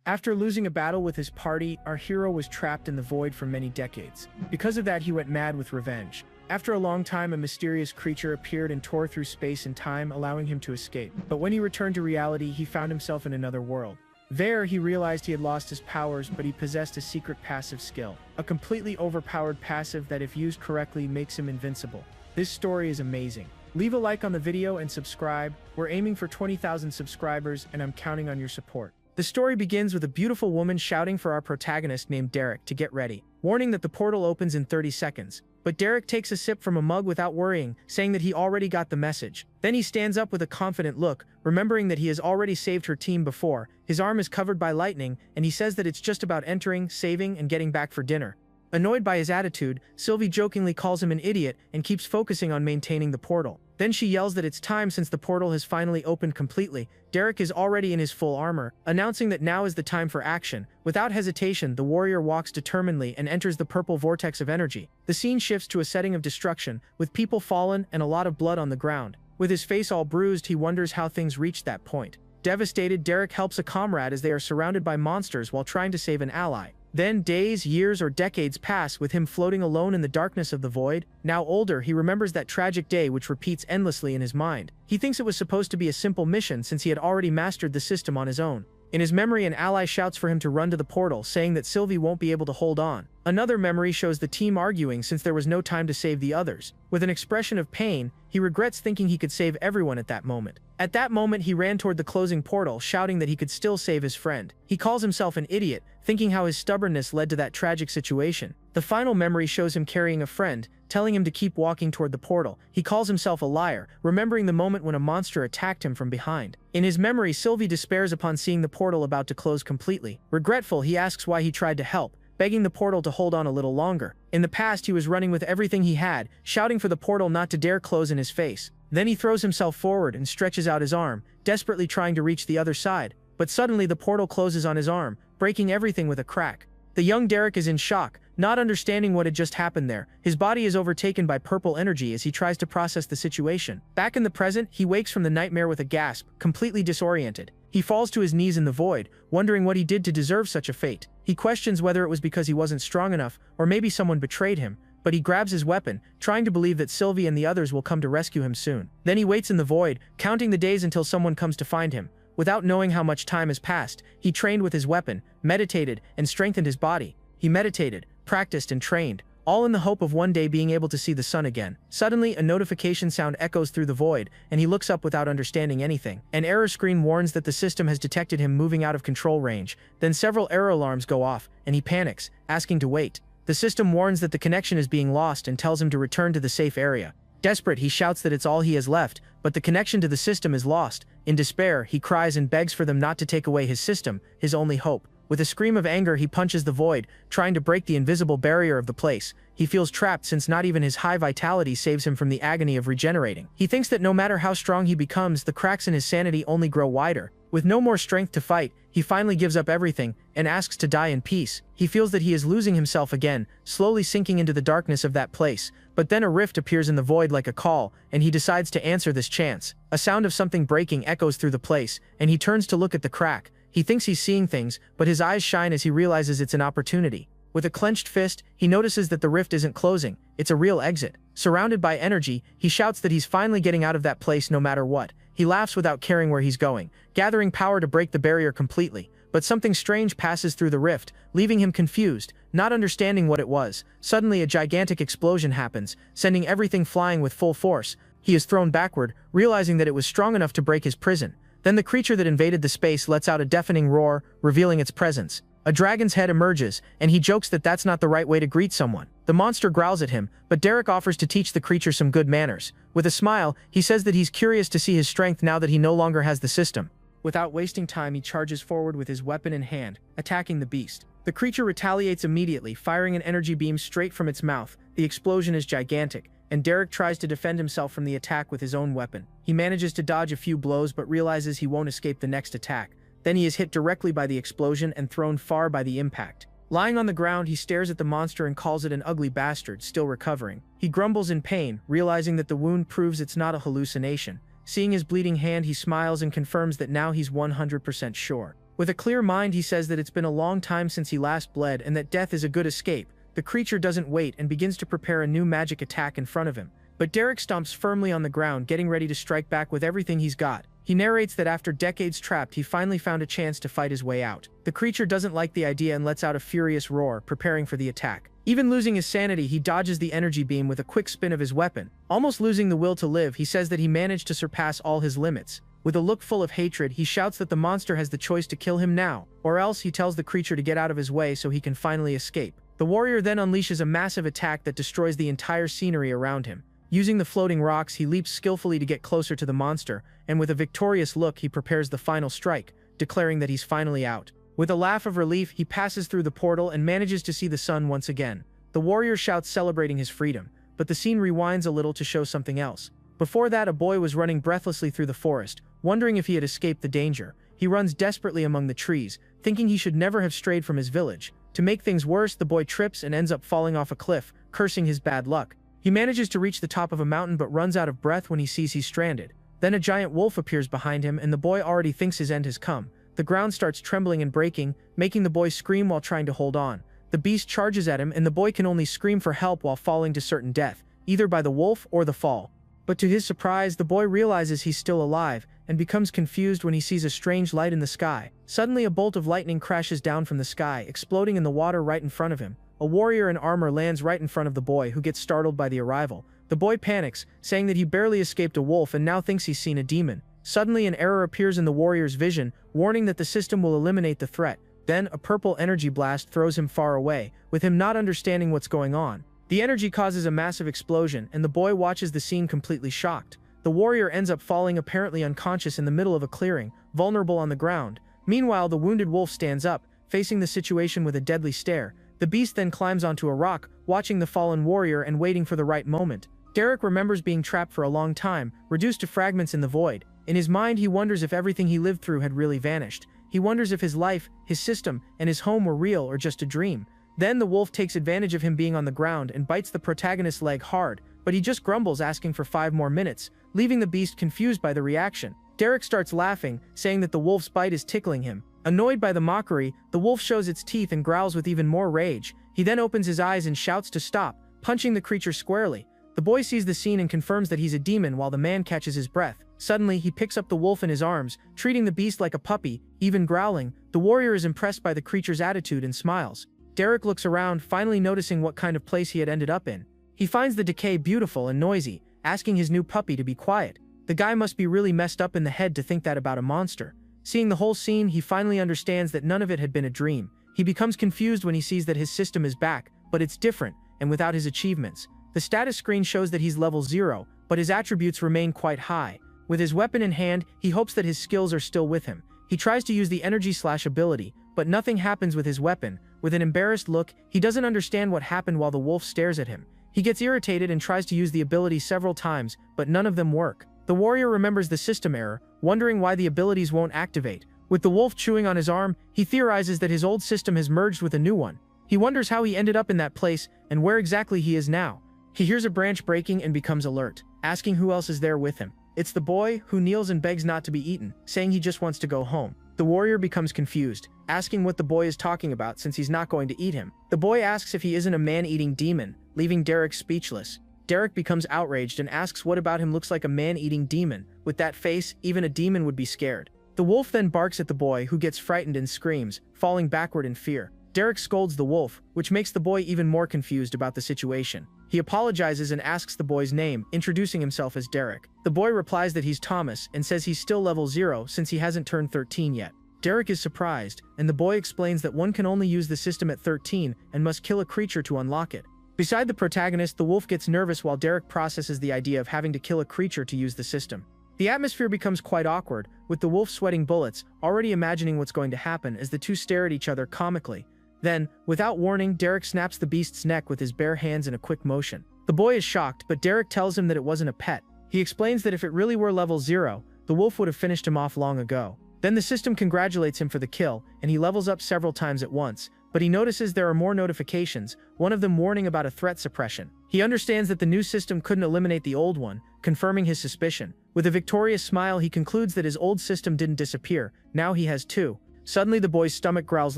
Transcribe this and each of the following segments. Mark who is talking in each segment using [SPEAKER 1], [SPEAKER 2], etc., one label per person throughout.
[SPEAKER 1] After losing a battle with his party, our hero was trapped in the void for many decades. Because of that, he went mad with revenge. After a long time, a mysterious creature appeared and tore through space and time, allowing him to escape. But when he returned to reality, he found himself in another world. There, he realized he had lost his powers, but he possessed a secret passive skill. A completely overpowered passive that, if used correctly, makes him invincible. This story is amazing. Leave a like on the video and subscribe. We're aiming for 20,000 subscribers, and I'm counting on your support. The story begins with a beautiful woman shouting for our protagonist named Derek to get ready, warning that the portal opens in 30 seconds. But Derek takes a sip from a mug without worrying, saying that he already got the message. Then he stands up with a confident look, remembering that he has already saved her team before. His arm is covered by lightning, and he says that it's just about entering, saving, and getting back for dinner. Annoyed by his attitude, Sylvie jokingly calls him an idiot and keeps focusing on maintaining the portal. Then she yells that it's time since the portal has finally opened completely. Derek is already in his full armor, announcing that now is the time for action. Without hesitation, the warrior walks determinedly and enters the purple vortex of energy. The scene shifts to a setting of destruction, with people fallen and a lot of blood on the ground. With his face all bruised, he wonders how things reached that point. Devastated, Derek helps a comrade as they are surrounded by monsters while trying to save an ally. Then days, years, or decades pass with him floating alone in the darkness of the void. Now older, he remembers that tragic day which repeats endlessly in his mind. He thinks it was supposed to be a simple mission since he had already mastered the system on his own. In his memory, an ally shouts for him to run to the portal, saying that Sylvie won't be able to hold on. Another memory shows the team arguing since there was no time to save the others. With an expression of pain, he regrets thinking he could save everyone at that moment. At that moment, he ran toward the closing portal, shouting that he could still save his friend. He calls himself an idiot, thinking how his stubbornness led to that tragic situation. The final memory shows him carrying a friend, telling him to keep walking toward the portal. He calls himself a liar, remembering the moment when a monster attacked him from behind. In his memory, Sylvie despairs upon seeing the portal about to close completely. Regretful, he asks why he tried to help, begging the portal to hold on a little longer. In the past, he was running with everything he had, shouting for the portal not to dare close in his face. Then he throws himself forward and stretches out his arm, desperately trying to reach the other side. But suddenly the portal closes on his arm, breaking everything with a crack. The young Derek is in shock, not understanding what had just happened there. His body is overtaken by purple energy as he tries to process the situation. Back in the present, he wakes from the nightmare with a gasp, completely disoriented. He falls to his knees in the void, wondering what he did to deserve such a fate. He questions whether it was because he wasn't strong enough, or maybe someone betrayed him, but he grabs his weapon, trying to believe that Sylvie and the others will come to rescue him soon. Then he waits in the void, counting the days until someone comes to find him. Without knowing how much time has passed, he trained with his weapon, meditated, and strengthened his body. He meditated, practiced, and trained, all in the hope of one day being able to see the sun again. Suddenly, a notification sound echoes through the void, and he looks up without understanding anything. An error screen warns that the system has detected him moving out of control range. Then several error alarms go off, and he panics, asking to wait. The system warns that the connection is being lost and tells him to return to the safe area. Desperate, he shouts that it's all he has left, but the connection to the system is lost. In despair, he cries and begs for them not to take away his system, his only hope. With a scream of anger, he punches the void, trying to break the invisible barrier of the place. He feels trapped since not even his high vitality saves him from the agony of regenerating. He thinks that no matter how strong he becomes, the cracks in his sanity only grow wider. With no more strength to fight, he finally gives up everything and asks to die in peace. He feels that he is losing himself again, slowly sinking into the darkness of that place. But then a rift appears in the void like a call, and he decides to answer this chance. A sound of something breaking echoes through the place, and he turns to look at the crack. He thinks he's seeing things, but his eyes shine as he realizes it's an opportunity. With a clenched fist, he notices that the rift isn't closing, it's a real exit. Surrounded by energy, he shouts that he's finally getting out of that place no matter what. He laughs without caring where he's going, gathering power to break the barrier completely. But something strange passes through the rift, leaving him confused, not understanding what it was. Suddenly a gigantic explosion happens, sending everything flying with full force. He is thrown backward, realizing that it was strong enough to break his prison. Then the creature that invaded the space lets out a deafening roar, revealing its presence. A dragon's head emerges, and he jokes that that's not the right way to greet someone. The monster growls at him, but Derek offers to teach the creature some good manners. With a smile, he says that he's curious to see his strength now that he no longer has the system. Without wasting time, he charges forward with his weapon in hand, attacking the beast. The creature retaliates immediately, firing an energy beam straight from its mouth. The explosion is gigantic, and Derek tries to defend himself from the attack with his own weapon. He manages to dodge a few blows but realizes he won't escape the next attack. Then he is hit directly by the explosion and thrown far by the impact. Lying on the ground, he stares at the monster and calls it an ugly bastard, still recovering. He grumbles in pain, realizing that the wound proves it's not a hallucination. Seeing his bleeding hand, he smiles and confirms that now he's 100% sure. With a clear mind, he says that it's been a long time since he last bled and that death is a good escape. The creature doesn't wait and begins to prepare a new magic attack in front of him. But Derek stomps firmly on the ground, getting ready to strike back with everything he's got. He narrates that after decades trapped, he finally found a chance to fight his way out. The creature doesn't like the idea and lets out a furious roar, preparing for the attack. Even losing his sanity, he dodges the energy beam with a quick spin of his weapon. Almost losing the will to live, he says that he managed to surpass all his limits. With a look full of hatred, he shouts that the monster has the choice to kill him now, or else he tells the creature to get out of his way so he can finally escape. The warrior then unleashes a massive attack that destroys the entire scenery around him. Using the floating rocks, he leaps skillfully to get closer to the monster, and with a victorious look, he prepares the final strike, declaring that he's finally out. With a laugh of relief, he passes through the portal and manages to see the sun once again. The warrior shouts, celebrating his freedom, but the scene rewinds a little to show something else. Before that, a boy was running breathlessly through the forest, wondering if he had escaped the danger. He runs desperately among the trees, thinking he should never have strayed from his village. To make things worse, the boy trips and ends up falling off a cliff, cursing his bad luck. He manages to reach the top of a mountain but runs out of breath when he sees he's stranded. Then a giant wolf appears behind him and the boy already thinks his end has come. The ground starts trembling and breaking, making the boy scream while trying to hold on. The beast charges at him and the boy can only scream for help while falling to certain death, either by the wolf or the fall. But to his surprise, the boy realizes he's still alive and becomes confused when he sees a strange light in the sky. Suddenly, a bolt of lightning crashes down from the sky, exploding in the water right in front of him. A warrior in armor lands right in front of the boy, who gets startled by the arrival. The boy panics, saying that he barely escaped a wolf and now thinks he's seen a demon. Suddenly, an error appears in the warrior's vision, warning that the system will eliminate the threat. Then, a purple energy blast throws him far away, with him not understanding what's going on. The energy causes a massive explosion, and the boy watches the scene completely shocked. The warrior ends up falling apparently unconscious in the middle of a clearing, vulnerable on the ground. Meanwhile, the wounded wolf stands up, facing the situation with a deadly stare. The beast then climbs onto a rock, watching the fallen warrior and waiting for the right moment. Derek remembers being trapped for a long time, reduced to fragments in the void. In his mind, he wonders if everything he lived through had really vanished. He wonders if his life, his system, and his home were real or just a dream. Then the wolf takes advantage of him being on the ground and bites the protagonist's leg hard, but he just grumbles, asking for 5 more minutes, leaving the beast confused by the reaction. Derek starts laughing, saying that the wolf's bite is tickling him. Annoyed by the mockery, the wolf shows its teeth and growls with even more rage. He then opens his eyes and shouts to stop, punching the creature squarely. The boy sees the scene and confirms that he's a demon while the man catches his breath. Suddenly, he picks up the wolf in his arms, treating the beast like a puppy, even growling. The warrior is impressed by the creature's attitude and smiles. Derek looks around, finally noticing what kind of place he had ended up in. He finds the decay beautiful and noisy, asking his new puppy to be quiet. The guy must be really messed up in the head to think that about a monster. Seeing the whole scene, he finally understands that none of it had been a dream. He becomes confused when he sees that his system is back, but it's different, and without his achievements. The status screen shows that he's level 0, but his attributes remain quite high. With his weapon in hand, he hopes that his skills are still with him. He tries to use the energy/ability, but nothing happens with his weapon. With an embarrassed look, he doesn't understand what happened while the wolf stares at him. He gets irritated and tries to use the ability several times, but none of them work. The warrior remembers the system error, wondering why the abilities won't activate. With the wolf chewing on his arm, he theorizes that his old system has merged with a new one. He wonders how he ended up in that place and where exactly he is now. He hears a branch breaking and becomes alert, asking who else is there with him. It's the boy, who kneels and begs not to be eaten, saying he just wants to go home. The warrior becomes confused, asking what the boy is talking about since he's not going to eat him. The boy asks if he isn't a man-eating demon, leaving Derek speechless. Derek becomes outraged and asks what about him looks like a man-eating demon. With that face, even a demon would be scared. The wolf then barks at the boy, who gets frightened and screams, falling backward in fear. Derek scolds the wolf, which makes the boy even more confused about the situation. He apologizes and asks the boy's name, introducing himself as Derek. The boy replies that he's Thomas and says he's still level 0 since he hasn't turned 13 yet. Derek is surprised, and the boy explains that one can only use the system at 13 and must kill a creature to unlock it. Beside the protagonist, the wolf gets nervous while Derek processes the idea of having to kill a creature to use the system. The atmosphere becomes quite awkward, with the wolf sweating bullets, already imagining what's going to happen as the two stare at each other comically. Then, without warning, Derek snaps the beast's neck with his bare hands in a quick motion. The boy is shocked, but Derek tells him that it wasn't a pet. He explains that if it really were level 0, the wolf would have finished him off long ago. Then the system congratulates him for the kill, and he levels up several times at once, but he notices there are more notifications, one of them warning about a threat suppression. He understands that the new system couldn't eliminate the old one, confirming his suspicion. With a victorious smile, he concludes that his old system didn't disappear, now he has 2. Suddenly the boy's stomach growls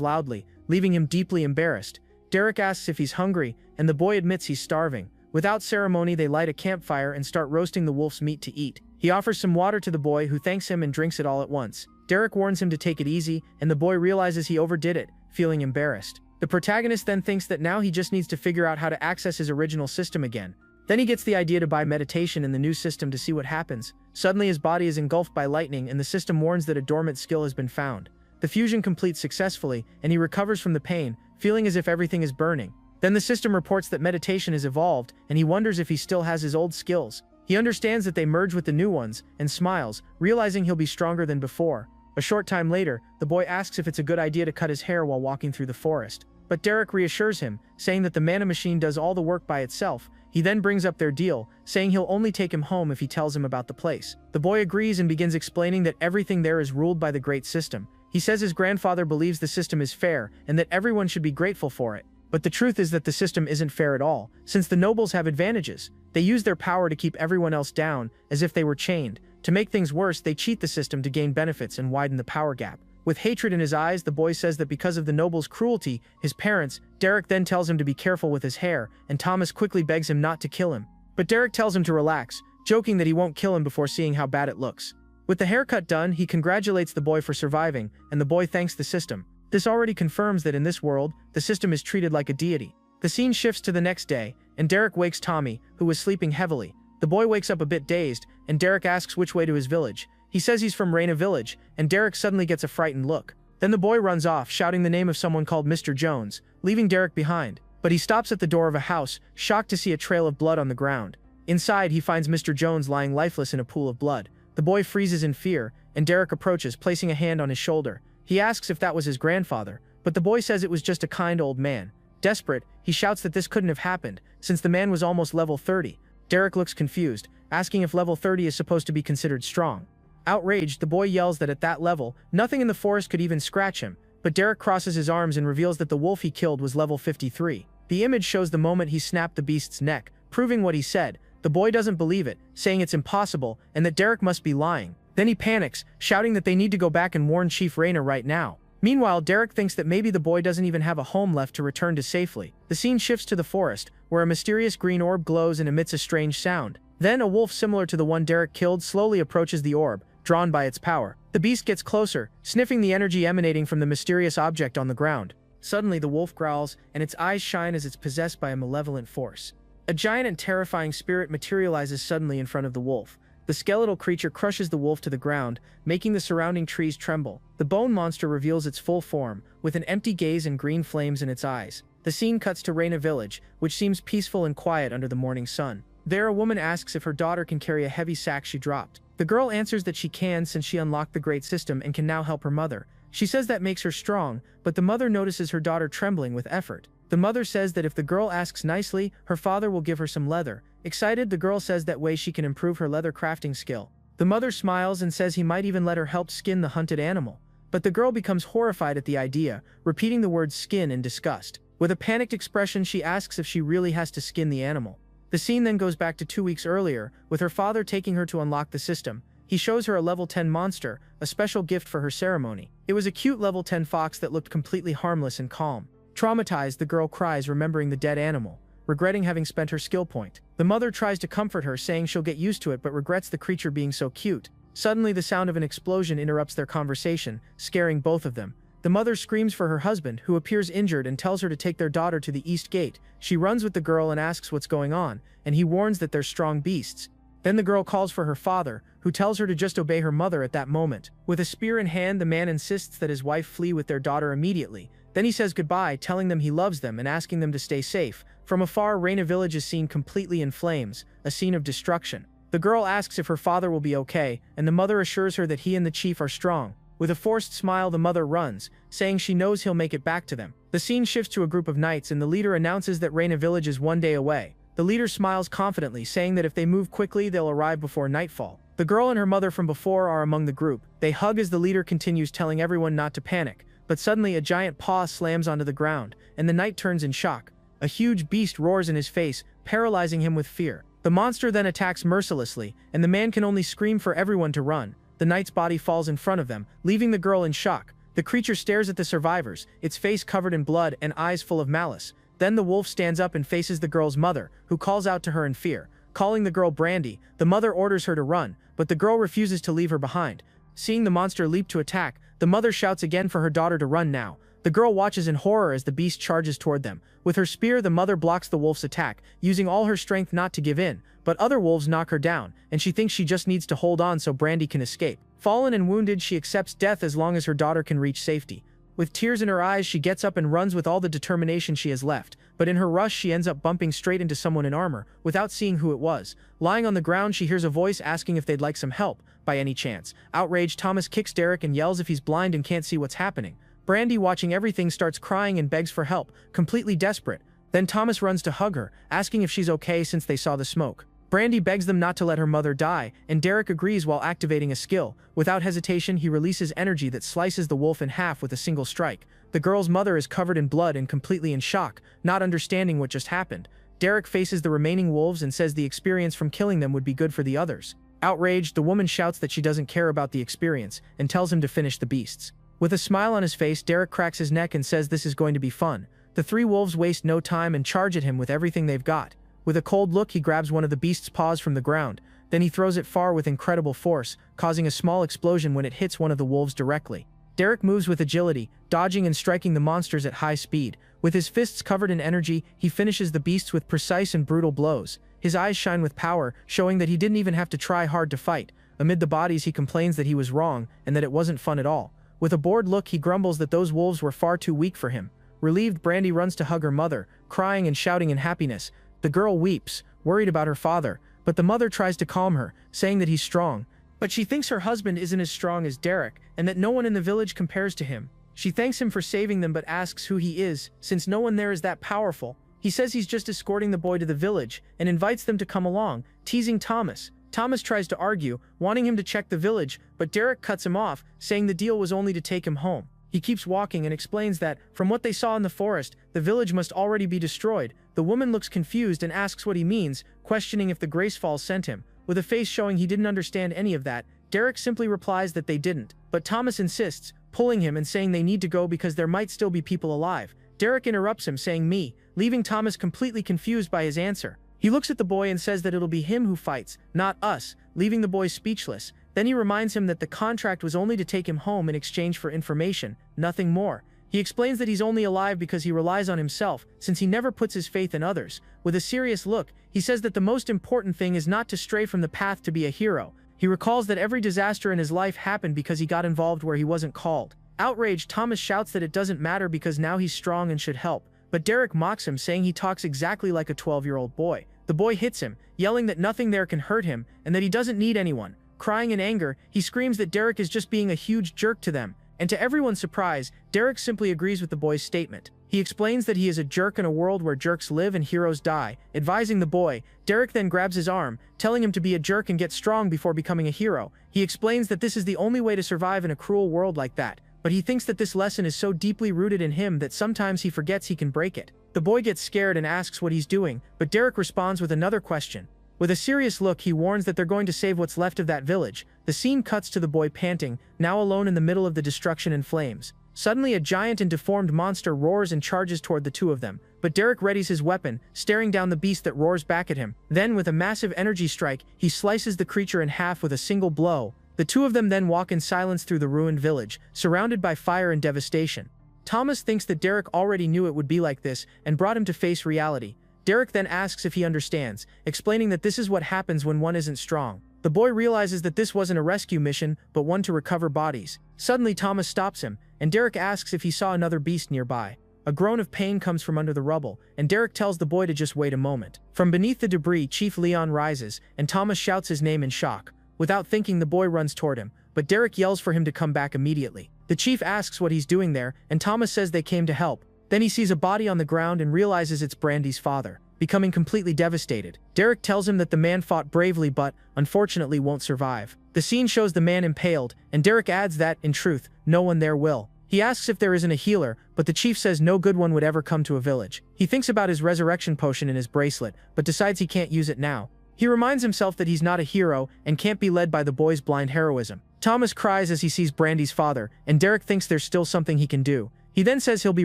[SPEAKER 1] loudly, leaving him deeply embarrassed. Derek asks if he's hungry, and the boy admits he's starving. Without ceremony, they light a campfire and start roasting the wolf's meat to eat. He offers some water to the boy, who thanks him and drinks it all at once. Derek warns him to take it easy, and the boy realizes he overdid it, feeling embarrassed. The protagonist then thinks that now he just needs to figure out how to access his original system again. Then he gets the idea to buy meditation in the new system to see what happens. Suddenly his body is engulfed by lightning, and the system warns that a dormant skill has been found. The fusion completes successfully, and he recovers from the pain, feeling as if everything is burning. Then the system reports that meditation has evolved, and he wonders if he still has his old skills. He understands that they merge with the new ones, and smiles, realizing he'll be stronger than before. A short time later, the boy asks if it's a good idea to cut his hair while walking through the forest. But Derek reassures him, saying that the mana machine does all the work by itself. He then brings up their deal, saying he'll only take him home if he tells him about the place. The boy agrees and begins explaining that everything there is ruled by the great system. He says his grandfather believes the system is fair, and that everyone should be grateful for it. But the truth is that the system isn't fair at all, since the nobles have advantages. They use their power to keep everyone else down, as if they were chained. To make things worse, they cheat the system to gain benefits and widen the power gap. With hatred in his eyes, the boy says that because of the noble's cruelty, his parents, Derek then tells him to be careful with his hair, and Thomas quickly begs him not to kill him. But Derek tells him to relax, joking that he won't kill him before seeing how bad it looks. With the haircut done, he congratulates the boy for surviving, and the boy thanks the system. This already confirms that in this world, the system is treated like a deity. The scene shifts to the next day, and Derek wakes Tommy, who was sleeping heavily. The boy wakes up a bit dazed, and Derek asks which way to his village. He says he's from Reina Village, and Derek suddenly gets a frightened look. Then the boy runs off, shouting the name of someone called Mr. Jones, leaving Derek behind. But he stops at the door of a house, shocked to see a trail of blood on the ground. Inside, he finds Mr. Jones lying lifeless in a pool of blood. The boy freezes in fear, and Derek approaches, placing a hand on his shoulder. He asks if that was his grandfather, but the boy says it was just a kind old man. Desperate, he shouts that this couldn't have happened, since the man was almost level 30. Derek looks confused, asking if level 30 is supposed to be considered strong. Outraged, the boy yells that at that level, nothing in the forest could even scratch him, but Derek crosses his arms and reveals that the wolf he killed was level 53. The image shows the moment he snapped the beast's neck, proving what he said. The boy doesn't believe it, saying it's impossible, and that Derek must be lying. Then he panics, shouting that they need to go back and warn Chief Raina right now. Meanwhile, Derek thinks that maybe the boy doesn't even have a home left to return to safely. The scene shifts to the forest, where a mysterious green orb glows and emits a strange sound. Then a wolf similar to the one Derek killed slowly approaches the orb, drawn by its power. The beast gets closer, sniffing the energy emanating from the mysterious object on the ground. Suddenly, the wolf growls, and its eyes shine as it's possessed by a malevolent force. A giant and terrifying spirit materializes suddenly in front of the wolf. The skeletal creature crushes the wolf to the ground, making the surrounding trees tremble. The bone monster reveals its full form, with an empty gaze and green flames in its eyes. The scene cuts to Reina Village, which seems peaceful and quiet under the morning sun. There, a woman asks if her daughter can carry a heavy sack she dropped. The girl answers that she can, since she unlocked the great system and can now help her mother. She says that makes her strong, but the mother notices her daughter trembling with effort. The mother says that if the girl asks nicely, her father will give her some leather. Excited, the girl says that way she can improve her leather crafting skill. The mother smiles and says he might even let her help skin the hunted animal. But the girl becomes horrified at the idea, repeating the word skin in disgust. With a panicked expression, she asks if she really has to skin the animal. The scene then goes back to 2 weeks earlier, with her father taking her to unlock the system. He shows her a level 10 monster, a special gift for her ceremony. It was a cute level 10 fox that looked completely harmless and calm. Traumatized, the girl cries, remembering the dead animal, regretting having spent her skill point. The mother tries to comfort her, saying she'll get used to it, but regrets the creature being so cute. Suddenly, the sound of an explosion interrupts their conversation, scaring both of them. The mother screams for her husband, who appears injured, and tells her to take their daughter to the east gate. She runs with the girl and asks what's going on, and he warns that they're strong beasts. Then the girl calls for her father, who tells her to just obey her mother at that moment. With a spear in hand, the man insists that his wife flee with their daughter immediately. Then he says goodbye, telling them he loves them and asking them to stay safe. From afar, Reina Village is seen completely in flames, a scene of destruction. The girl asks if her father will be okay, and the mother assures her that he and the chief are strong. With a forced smile, the mother runs, saying she knows he'll make it back to them. The scene shifts to a group of knights, and the leader announces that Reina Village is 1 day away. The leader smiles confidently, saying that if they move quickly, they'll arrive before nightfall. The girl and her mother from before are among the group. They hug as the leader continues, telling everyone not to panic. But suddenly a giant paw slams onto the ground, and the knight turns in shock. A huge beast roars in his face, paralyzing him with fear. The monster then attacks mercilessly, and the man can only scream for everyone to run. The knight's body falls in front of them, leaving the girl in shock. The creature stares at the survivors, its face covered in blood and eyes full of malice. Then the wolf stands up and faces the girl's mother, who calls out to her in fear. Calling the girl Brandy, the mother orders her to run, but the girl refuses to leave her behind. Seeing the monster leap to attack, the mother shouts again for her daughter to run now. The girl watches in horror as the beast charges toward them. With her spear, the mother blocks the wolf's attack, using all her strength not to give in, but other wolves knock her down, and she thinks she just needs to hold on so Brandy can escape. Fallen and wounded, she accepts death as long as her daughter can reach safety. With tears in her eyes, she gets up and runs with all the determination she has left, but in her rush she ends up bumping straight into someone in armor, without seeing who it was. Lying on the ground, she hears a voice asking if they'd like some help, by any chance. Outraged, Thomas kicks Derek and yells if he's blind and can't see what's happening. Brandy, watching everything, starts crying and begs for help, completely desperate. Then Thomas runs to hug her, asking if she's okay since they saw the smoke. Brandy begs them not to let her mother die, and Derek agrees while activating a skill. Without hesitation, he releases energy that slices the wolf in half with a single strike. The girl's mother is covered in blood and completely in shock, not understanding what just happened. Derek faces the remaining wolves and says the experience from killing them would be good for the others. Outraged, the woman shouts that she doesn't care about the experience, and tells him to finish the beasts. With a smile on his face, Derek cracks his neck and says this is going to be fun. The three wolves waste no time and charge at him with everything they've got. With a cold look, he grabs one of the beast's paws from the ground. Then he throws it far with incredible force, causing a small explosion when it hits one of the wolves directly. Derek moves with agility, dodging and striking the monsters at high speed. With his fists covered in energy, he finishes the beasts with precise and brutal blows. His eyes shine with power, showing that he didn't even have to try hard to fight. Amid the bodies, he complains that he was wrong, and that it wasn't fun at all. With a bored look, he grumbles that those wolves were far too weak for him. Relieved, Brandy runs to hug her mother, crying and shouting in happiness. The girl weeps, worried about her father, but the mother tries to calm her, saying that he's strong. But she thinks her husband isn't as strong as Derek, and that no one in the village compares to him. She thanks him for saving them but asks who he is, since no one there is that powerful. He says he's just escorting the boy to the village, and invites them to come along, teasing Thomas. Thomas tries to argue, wanting him to check the village, but Derek cuts him off, saying the deal was only to take him home. He keeps walking and explains that, from what they saw in the forest, the village must already be destroyed. The woman looks confused and asks what he means, questioning if the Gracefalls sent him. With a face showing he didn't understand any of that, Derek simply replies that they didn't. But Thomas insists, pulling him and saying they need to go because there might still be people alive. Derek interrupts him, saying me, leaving Thomas completely confused by his answer. He looks at the boy and says that it'll be him who fights, not us, leaving the boy speechless. Then he reminds him that the contract was only to take him home in exchange for information, nothing more. He explains that he's only alive because he relies on himself, since he never puts his faith in others. With a serious look, he says that the most important thing is not to stray from the path to be a hero. He recalls that every disaster in his life happened because he got involved where he wasn't called. Outraged, Thomas shouts that it doesn't matter because now he's strong and should help. But Derek mocks him, saying he talks exactly like a 12-year-old boy. The boy hits him, yelling that nothing there can hurt him, and that he doesn't need anyone. Crying in anger, he screams that Derek is just being a huge jerk to them. And to everyone's surprise, Derek simply agrees with the boy's statement. He explains that he is a jerk in a world where jerks live and heroes die, advising the boy. Derek then grabs his arm, telling him to be a jerk and get strong before becoming a hero. He explains that this is the only way to survive in a cruel world like that, but he thinks that this lesson is so deeply rooted in him that sometimes he forgets he can break it. The boy gets scared and asks what he's doing, but Derek responds with another question. With a serious look, he warns that they're going to save what's left of that village. The scene cuts to the boy panting, now alone in the middle of the destruction and flames. Suddenly, a giant and deformed monster roars and charges toward the two of them, but Derek readies his weapon, staring down the beast that roars back at him. Then, with a massive energy strike, he slices the creature in half with a single blow. The two of them then walk in silence through the ruined village, surrounded by fire and devastation. Thomas thinks that Derek already knew it would be like this, and brought him to face reality. Derek then asks if he understands, explaining that this is what happens when one isn't strong. The boy realizes that this wasn't a rescue mission, but one to recover bodies. Suddenly, Thomas stops him, and Derek asks if he saw another beast nearby. A groan of pain comes from under the rubble, and Derek tells the boy to just wait a moment. From beneath the debris, Chief Leon rises, and Thomas shouts his name in shock. Without thinking, the boy runs toward him, but Derek yells for him to come back immediately. The chief asks what he's doing there, and Thomas says they came to help. Then he sees a body on the ground and realizes it's Brandy's father, becoming completely devastated. Derek tells him that the man fought bravely but, unfortunately, won't survive. The scene shows the man impaled, and Derek adds that, in truth, no one there will. He asks if there isn't a healer, but the chief says no good one would ever come to a village. He thinks about his resurrection potion in his bracelet, but decides he can't use it now. He reminds himself that he's not a hero and can't be led by the boy's blind heroism. Thomas cries as he sees Brandy's father, and Derek thinks there's still something he can do. He then says he'll be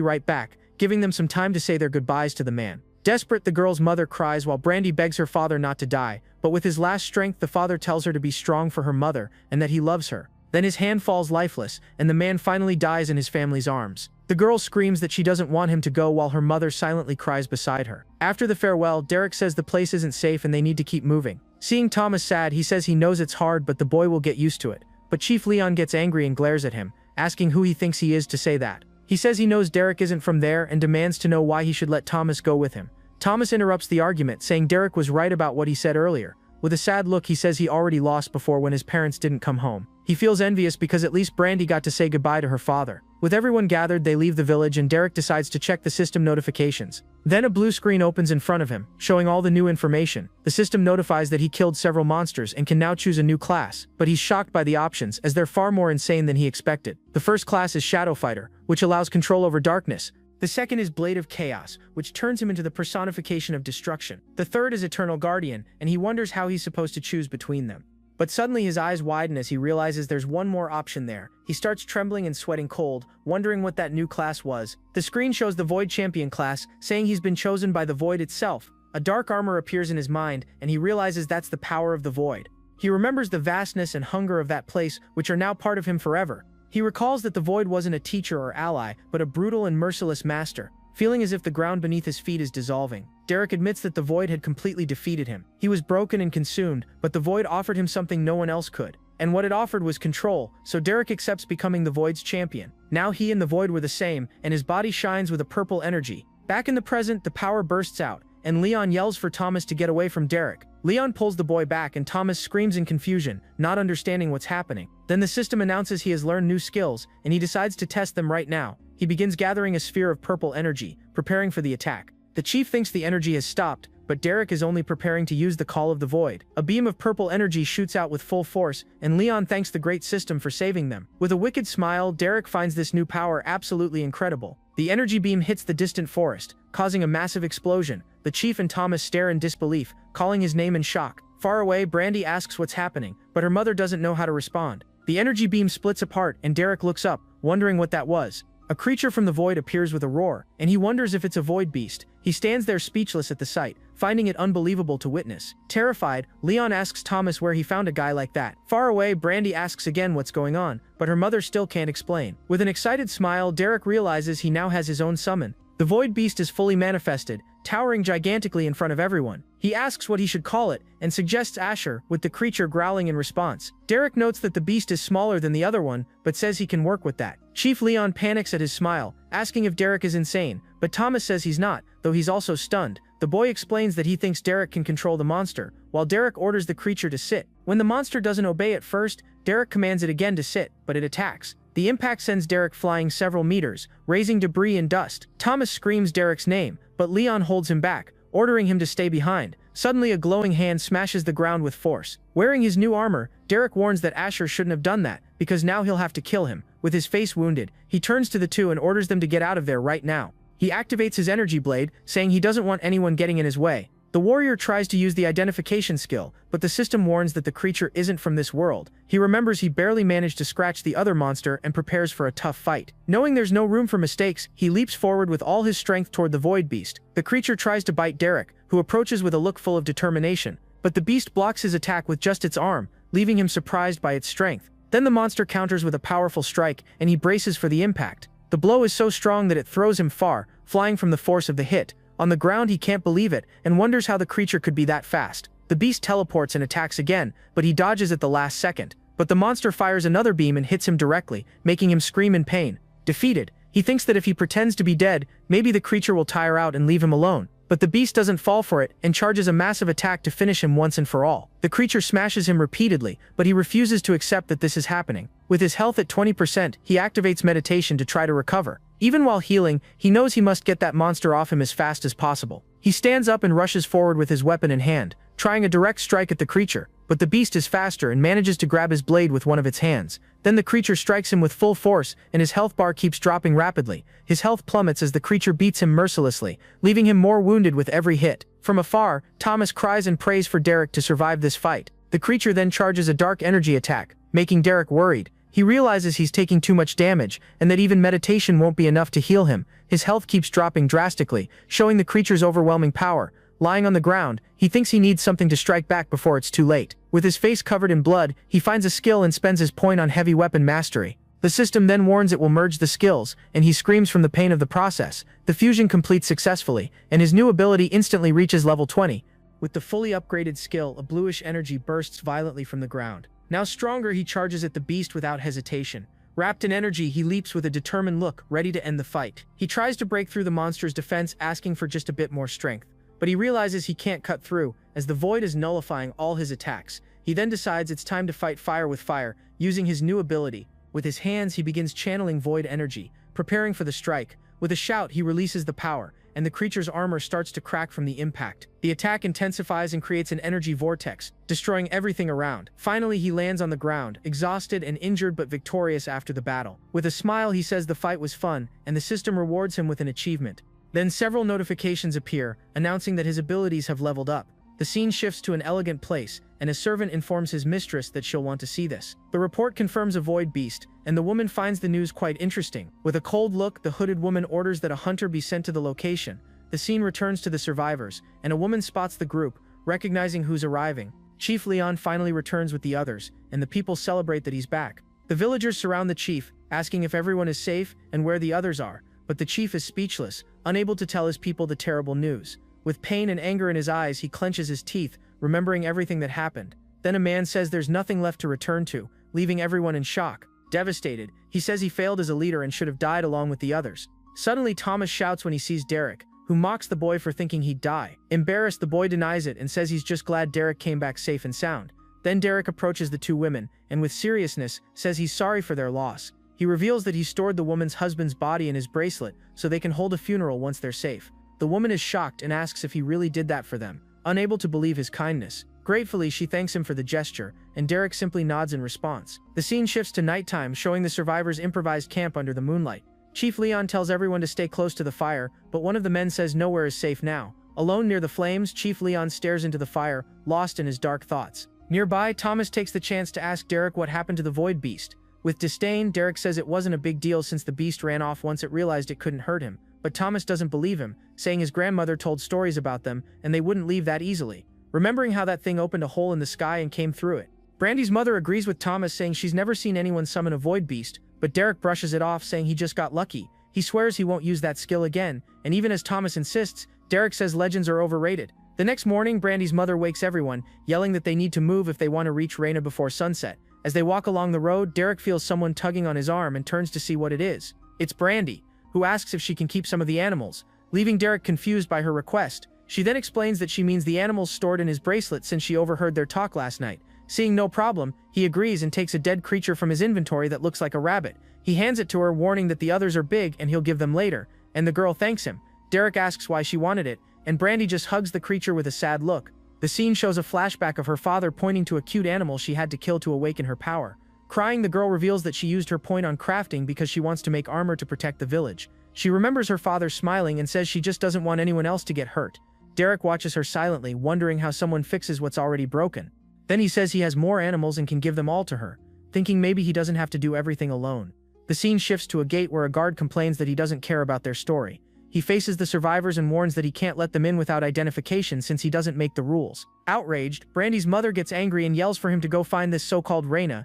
[SPEAKER 1] right back, giving them some time to say their goodbyes to the man. Desperate, the girl's mother cries while Brandy begs her father not to die, but with his last strength the father tells her to be strong for her mother and that he loves her. Then his hand falls lifeless, and the man finally dies in his family's arms. The girl screams that she doesn't want him to go while her mother silently cries beside her. After the farewell, Derek says the place isn't safe and they need to keep moving. Seeing Thomas sad, he says he knows it's hard but the boy will get used to it. But Chief Leon gets angry and glares at him, asking who he thinks he is to say that. He says he knows Derek isn't from there and demands to know why he should let Thomas go with him. Thomas interrupts the argument, saying Derek was right about what he said earlier. With a sad look, he says he already lost before when his parents didn't come home. He feels envious because at least Brandy got to say goodbye to her father. With everyone gathered, they leave the village and Derek decides to check the system notifications. Then a blue screen opens in front of him, showing all the new information. The system notifies that he killed several monsters and can now choose a new class, but he's shocked by the options as they're far more insane than he expected. The first class is Shadow Fighter, which allows control over darkness. The second is Blade of Chaos, which turns him into the personification of destruction. The third is Eternal Guardian, and he wonders how he's supposed to choose between them. But suddenly his eyes widen as he realizes there's one more option there. He starts trembling and sweating cold, wondering what that new class was. The screen shows the Void Champion class, saying he's been chosen by the Void itself. A dark armor appears in his mind, and he realizes that's the power of the Void. He remembers the vastness and hunger of that place, which are now part of him forever. He recalls that the Void wasn't a teacher or ally, but a brutal and merciless master. Feeling as if the ground beneath his feet is dissolving, Derek admits that the Void had completely defeated him. He was broken and consumed, but the Void offered him something no one else could. And what it offered was control, so Derek accepts becoming the Void's champion. Now he and the Void were the same, and his body shines with a purple energy. Back in the present, the power bursts out, and Leon yells for Thomas to get away from Derek. Leon pulls the boy back and Thomas screams in confusion, not understanding what's happening. Then the system announces he has learned new skills, and he decides to test them right now. He begins gathering a sphere of purple energy, preparing for the attack. The chief thinks the energy has stopped, but Derek is only preparing to use the Call of the Void. A beam of purple energy shoots out with full force, and Leon thanks the great system for saving them. With a wicked smile, Derek finds this new power absolutely incredible. The energy beam hits the distant forest, causing a massive explosion. The chief and Thomas stare in disbelief, calling his name in shock. Far away, Brandy asks what's happening, but her mother doesn't know how to respond. The energy beam splits apart, and Derek looks up, wondering what that was. A creature from the void appears with a roar, and he wonders if it's a void beast. He stands there speechless at the sight, finding it unbelievable to witness. Terrified, Leon asks Thomas where he found a guy like that. Far away, Brandy asks again what's going on, but her mother still can't explain. With an excited smile, Derek realizes he now has his own summon. The void beast is fully manifested, towering gigantically in front of everyone. He asks what he should call it, and suggests Asher, with the creature growling in response. Derek notes that the beast is smaller than the other one, but says he can work with that. Chief Leon panics at his smile, asking if Derek is insane, but Thomas says he's not, though he's also stunned. The boy explains that he thinks Derek can control the monster, while Derek orders the creature to sit. When the monster doesn't obey at first, Derek commands it again to sit, but it attacks. The impact sends Derek flying several meters, raising debris and dust. Thomas screams Derek's name, but Leon holds him back, ordering him to stay behind. Suddenly, a glowing hand smashes the ground with force. Wearing his new armor, Derek warns that Asher shouldn't have done that, because now he'll have to kill him. With his face wounded, he turns to the two and orders them to get out of there right now. He activates his energy blade, saying he doesn't want anyone getting in his way. The warrior tries to use the identification skill, but the system warns that the creature isn't from this world. He remembers he barely managed to scratch the other monster and prepares for a tough fight. Knowing there's no room for mistakes, he leaps forward with all his strength toward the void beast. The creature tries to bite Derek, who approaches with a look full of determination, but the beast blocks his attack with just its arm, leaving him surprised by its strength. Then the monster counters with a powerful strike, and he braces for the impact. The blow is so strong that it throws him far, flying from the force of the hit. On the ground, he can't believe it, and wonders how the creature could be that fast. The beast teleports and attacks again, but he dodges at the last second. But the monster fires another beam and hits him directly, making him scream in pain. Defeated, he thinks that if he pretends to be dead, maybe the creature will tire out and leave him alone. But the beast doesn't fall for it, and charges a massive attack to finish him once and for all. The creature smashes him repeatedly, but he refuses to accept that this is happening. With his health at 20%, he activates meditation to try to recover. Even while healing, he knows he must get that monster off him as fast as possible. He stands up and rushes forward with his weapon in hand, trying a direct strike at the creature, but the beast is faster and manages to grab his blade with one of its hands. Then the creature strikes him with full force, and his health bar keeps dropping rapidly. His health plummets as the creature beats him mercilessly, leaving him more wounded with every hit. From afar, Thomas cries and prays for Derek to survive this fight. The creature then charges a dark energy attack, making Derek worried. He realizes he's taking too much damage, and that even meditation won't be enough to heal him. His health keeps dropping drastically, showing the creature's overwhelming power. Lying on the ground, he thinks he needs something to strike back before it's too late. With his face covered in blood, he finds a skill and spends his point on heavy weapon mastery. The system then warns it will merge the skills, and he screams from the pain of the process. The fusion completes successfully, and his new ability instantly reaches level 20. With the fully upgraded skill, a bluish energy bursts violently from the ground. Now stronger, he charges at the beast without hesitation. Wrapped in energy, he leaps with a determined look, ready to end the fight. He tries to break through the monster's defense, asking for just a bit more strength. But he realizes he can't cut through, as the void is nullifying all his attacks. He then decides it's time to fight fire with fire, using his new ability. With his hands, he begins channeling void energy, preparing for the strike. With a shout, he releases the power, and the creature's armor starts to crack from the impact. The attack intensifies and creates an energy vortex, destroying everything around. Finally, he lands on the ground, exhausted and injured but victorious after the battle. With a smile, he says the fight was fun, and the system rewards him with an achievement. Then several notifications appear, announcing that his abilities have leveled up. The scene shifts to an elegant place, and a servant informs his mistress that she'll want to see this. The report confirms a void beast, and the woman finds the news quite interesting. With a cold look, the hooded woman orders that a hunter be sent to the location. The scene returns to the survivors, and a woman spots the group, recognizing who's arriving. Chief Leon finally returns with the others, and the people celebrate that he's back. The villagers surround the chief, asking if everyone is safe and where the others are, but the chief is speechless, unable to tell his people the terrible news. With pain and anger in his eyes, he clenches his teeth, remembering everything that happened. Then a man says there's nothing left to return to, leaving everyone in shock. Devastated, he says he failed as a leader and should have died along with the others. Suddenly, Thomas shouts when he sees Derek, who mocks the boy for thinking he'd die. Embarrassed, the boy denies it and says he's just glad Derek came back safe and sound. Then Derek approaches the two women, and with seriousness, says he's sorry for their loss. He reveals that he stored the woman's husband's body in his bracelet so they can hold a funeral once they're safe. The woman is shocked and asks if he really did that for them, unable to believe his kindness. Gratefully, she thanks him for the gesture, and Derek simply nods in response. The scene shifts to nighttime, showing the survivors' improvised camp under the moonlight. Chief Leon tells everyone to stay close to the fire, but one of the men says nowhere is safe now. Alone near the flames, Chief Leon stares into the fire, lost in his dark thoughts. Nearby, Thomas takes the chance to ask Derek what happened to the void beast. With disdain, Derek says it wasn't a big deal since the beast ran off once it realized it couldn't hurt him. But Thomas doesn't believe him, saying his grandmother told stories about them, and they wouldn't leave that easily. Remembering how that thing opened a hole in the sky and came through it. Brandy's mother agrees with Thomas, saying she's never seen anyone summon a void beast, but Derek brushes it off, saying he just got lucky. He swears he won't use that skill again, and even as Thomas insists, Derek says legends are overrated. The next morning, Brandy's mother wakes everyone, yelling that they need to move if they want to reach Raina before sunset. As they walk along the road, Derek feels someone tugging on his arm and turns to see what it is. It's Brandy, who asks if she can keep some of the animals, leaving Derek confused by her request. She then explains that she means the animals stored in his bracelet since she overheard their talk last night. Seeing no problem, he agrees and takes a dead creature from his inventory that looks like a rabbit. He hands it to her, warning that the others are big and he'll give them later, and the girl thanks him. Derek asks why she wanted it, and Brandy just hugs the creature with a sad look. The scene shows a flashback of her father pointing to a cute animal she had to kill to awaken her power. Crying, the girl reveals that she used her point on crafting because she wants to make armor to protect the village. She remembers her father smiling and says she just doesn't want anyone else to get hurt. Derek watches her silently, wondering how someone fixes what's already broken. Then he says he has more animals and can give them all to her, thinking maybe he doesn't have to do everything alone. The scene shifts to a gate where a guard complains that he doesn't care about their story. He faces the survivors and warns that he can't let them in without identification since he doesn't make the rules. Outraged, Brandy's mother gets angry and yells for him to go find this so-called Raina,